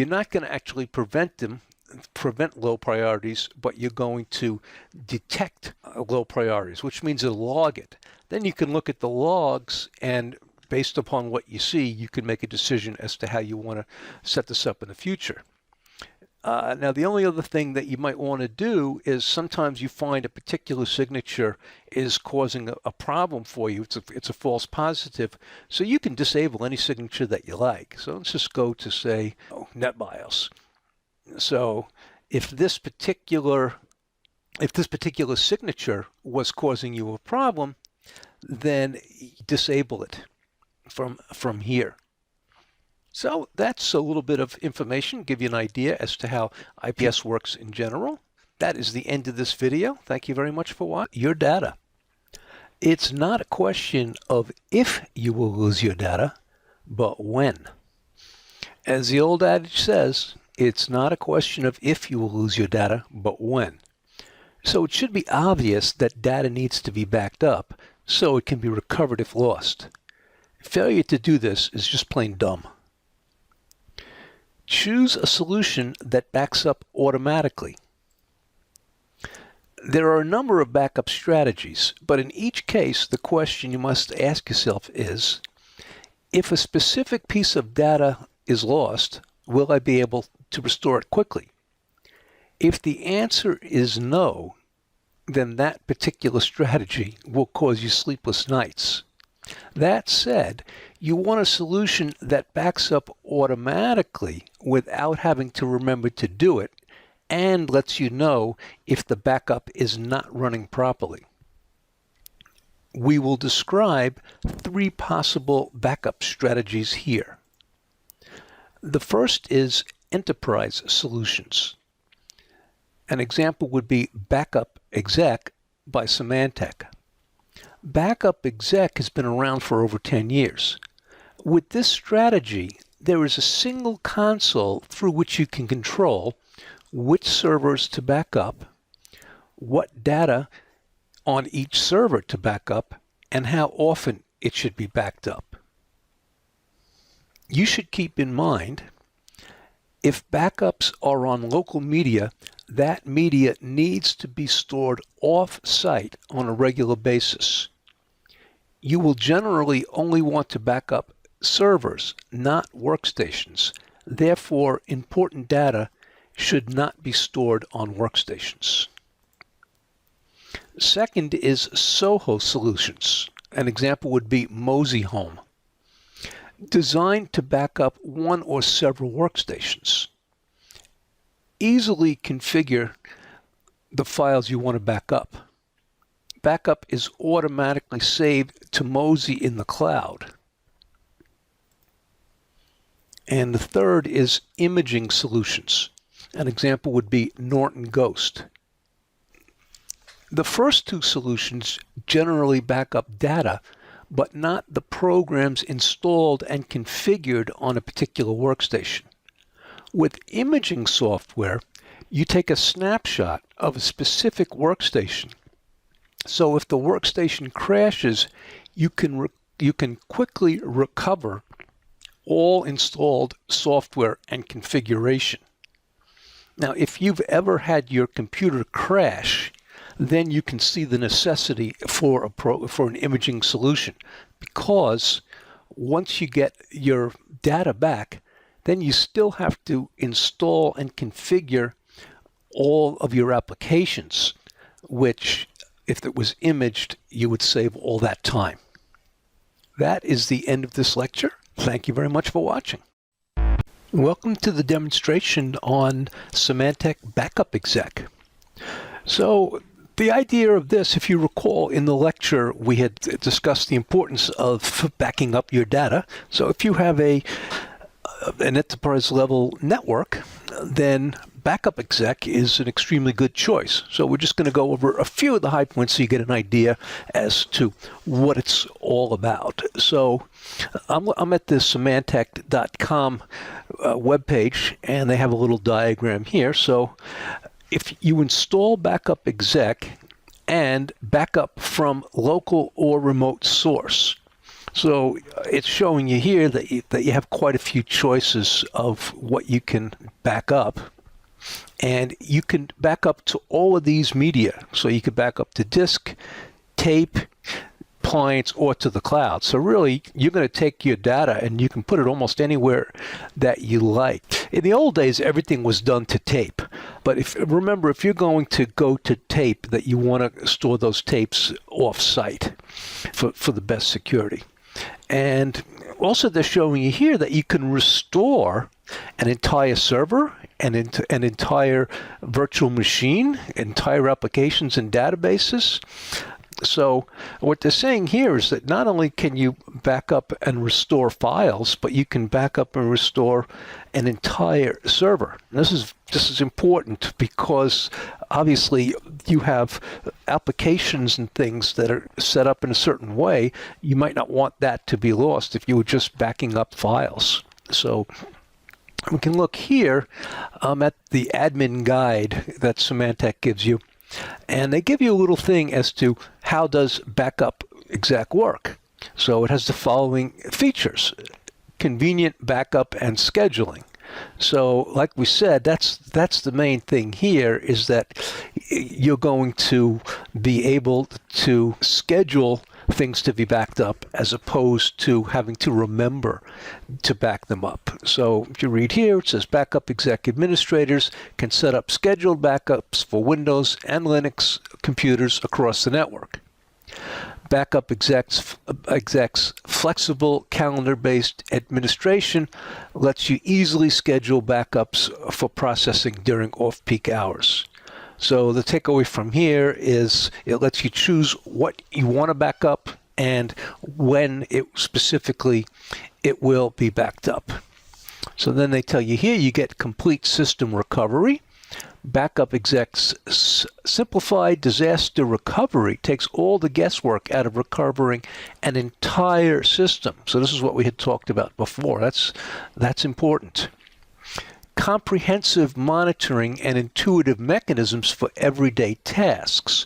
not going to actually prevent low priorities, but you're going to detect low priorities, which means to log it. Then you can look at the logs, and based upon what you see, you can make a decision as to how you want to set this up in the future. Now, the only other thing that you might want to do is sometimes you find a particular signature is causing a problem for you. It's a false positive. So you can disable any signature that you like. So let's just go to, say, NetBIOS. So if this particular signature was causing you a problem, then disable it from here. So that's a little bit of information, give you an idea as to how IPS works in general. That is the end of this video. Thank you very much for watching. Your data. It's not a question of if you will lose your data, but when. As the old adage says, it's not a question of if you will lose your data, but when. So it should be obvious that data needs to be backed up so it can be recovered if lost. Failure to do this is just plain dumb. Choose a solution that backs up automatically. There are a number of backup strategies, but in each case, the question you must ask yourself is, if a specific piece of data is lost, will I be able to restore it quickly? If the answer is no, then that particular strategy will cause you sleepless nights. That said, you want a solution that backs up automatically without having to remember to do it and lets you know if the backup is not running properly. We will describe 3 possible backup strategies here. The first is enterprise solutions. An example would be Backup Exec by Symantec. Backup Exec has been around for over 10 years. With this strategy, there is a single console through which you can control which servers to back up, what data on each server to back up, and how often it should be backed up. You should keep in mind, if backups are on local media, that media needs to be stored off-site on a regular basis. You will generally only want to back up servers, not workstations. Therefore, important data should not be stored on workstations. Second is Soho solutions. An example would be Mosey Home, designed to back up one or several workstations. Easily configure the files you want to back up. Backup is automatically saved to Mosey in the cloud. And the third is imaging solutions. An example would be Norton Ghost. The first 2 solutions generally back up data, but not the programs installed and configured on a particular workstation. With imaging software, you take a snapshot of a specific workstation. So if the workstation crashes, you can quickly recover all installed software and configuration. Now, if you've ever had your computer crash, then you can see the necessity for an imaging solution, because once you get your data back, then you still have to install and configure all of your applications, which, if it was imaged, you would save all that time. That is the end of this lecture. Thank you very much for watching. Welcome to the demonstration on Symantec Backup Exec. So the idea of this, if you recall in the lecture, we had discussed the importance of backing up your data. So if you have an enterprise level network, then Backup Exec is an extremely good choice. So we're just going to go over a few of the high points so you get an idea as to what it's all about. So I'm at the Symantec.com webpage, and they have a little diagram here. So if you install Backup Exec and backup from local or remote source, so it's showing you here that you have quite a few choices of what you can back up. And you can back up to all of these media. So you could back up to disk, tape, appliance, or to the cloud. So really, you're going to take your data and you can put it almost anywhere that you like. In the old days, everything was done to tape. But remember, if you're going to go to tape, that you want to store those tapes off-site for the best security. And also they're showing you here that you can restore an entire server, an entire virtual machine, entire applications and databases. So what they're saying here is that not only can you back up and restore files, but you can back up and restore an entire server. And this is important because obviously you have applications and things that are set up in a certain way. You might not want that to be lost if you were just backing up files. So we can look here at the admin guide that Symantec gives you. And they give you a little thing as to how does Backup Exec work. So it has the following features: convenient backup and scheduling. So like we said, that's the main thing here, is that you're going to be able to schedule things to be backed up as opposed to having to remember to back them up. So if you read here, it says Backup Exec administrators can set up scheduled backups for Windows and Linux computers across the network. Backup Exec's flexible calendar-based administration lets you easily schedule backups for processing during off-peak hours. So the takeaway from here is it lets you choose what you want to back up and when it will be backed up. So then they tell you here you get complete system recovery. Backup Exec's simplified disaster recovery takes all the guesswork out of recovering an entire system. So this is what we had talked about before. That's important. Comprehensive monitoring and intuitive mechanisms for everyday tasks.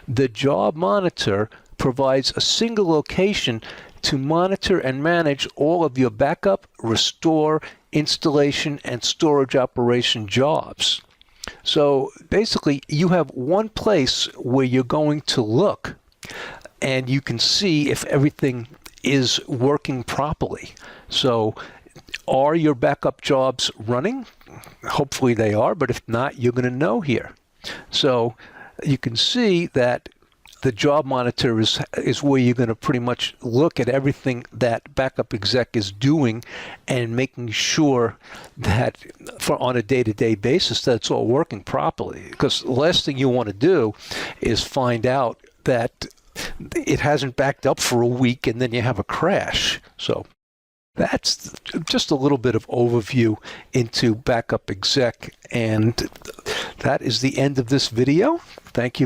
The Job Monitor provides a single location to monitor and manage all of your backup, restore, installation, and storage operation jobs. So basically, you have one place where you're going to look and you can see if everything is working properly. So are your backup jobs running? Hopefully they are, but if not, you're going to know here. So you can see that the Job Monitor is where you're going to pretty much look at everything that Backup Exec is doing and making sure that on a day-to-day basis that it's all working properly. Because the last thing you want to do is find out that it hasn't backed up for a week and then you have a crash. So that's just a little bit of overview into Backup Exec, and that is the end of this video. Thank you.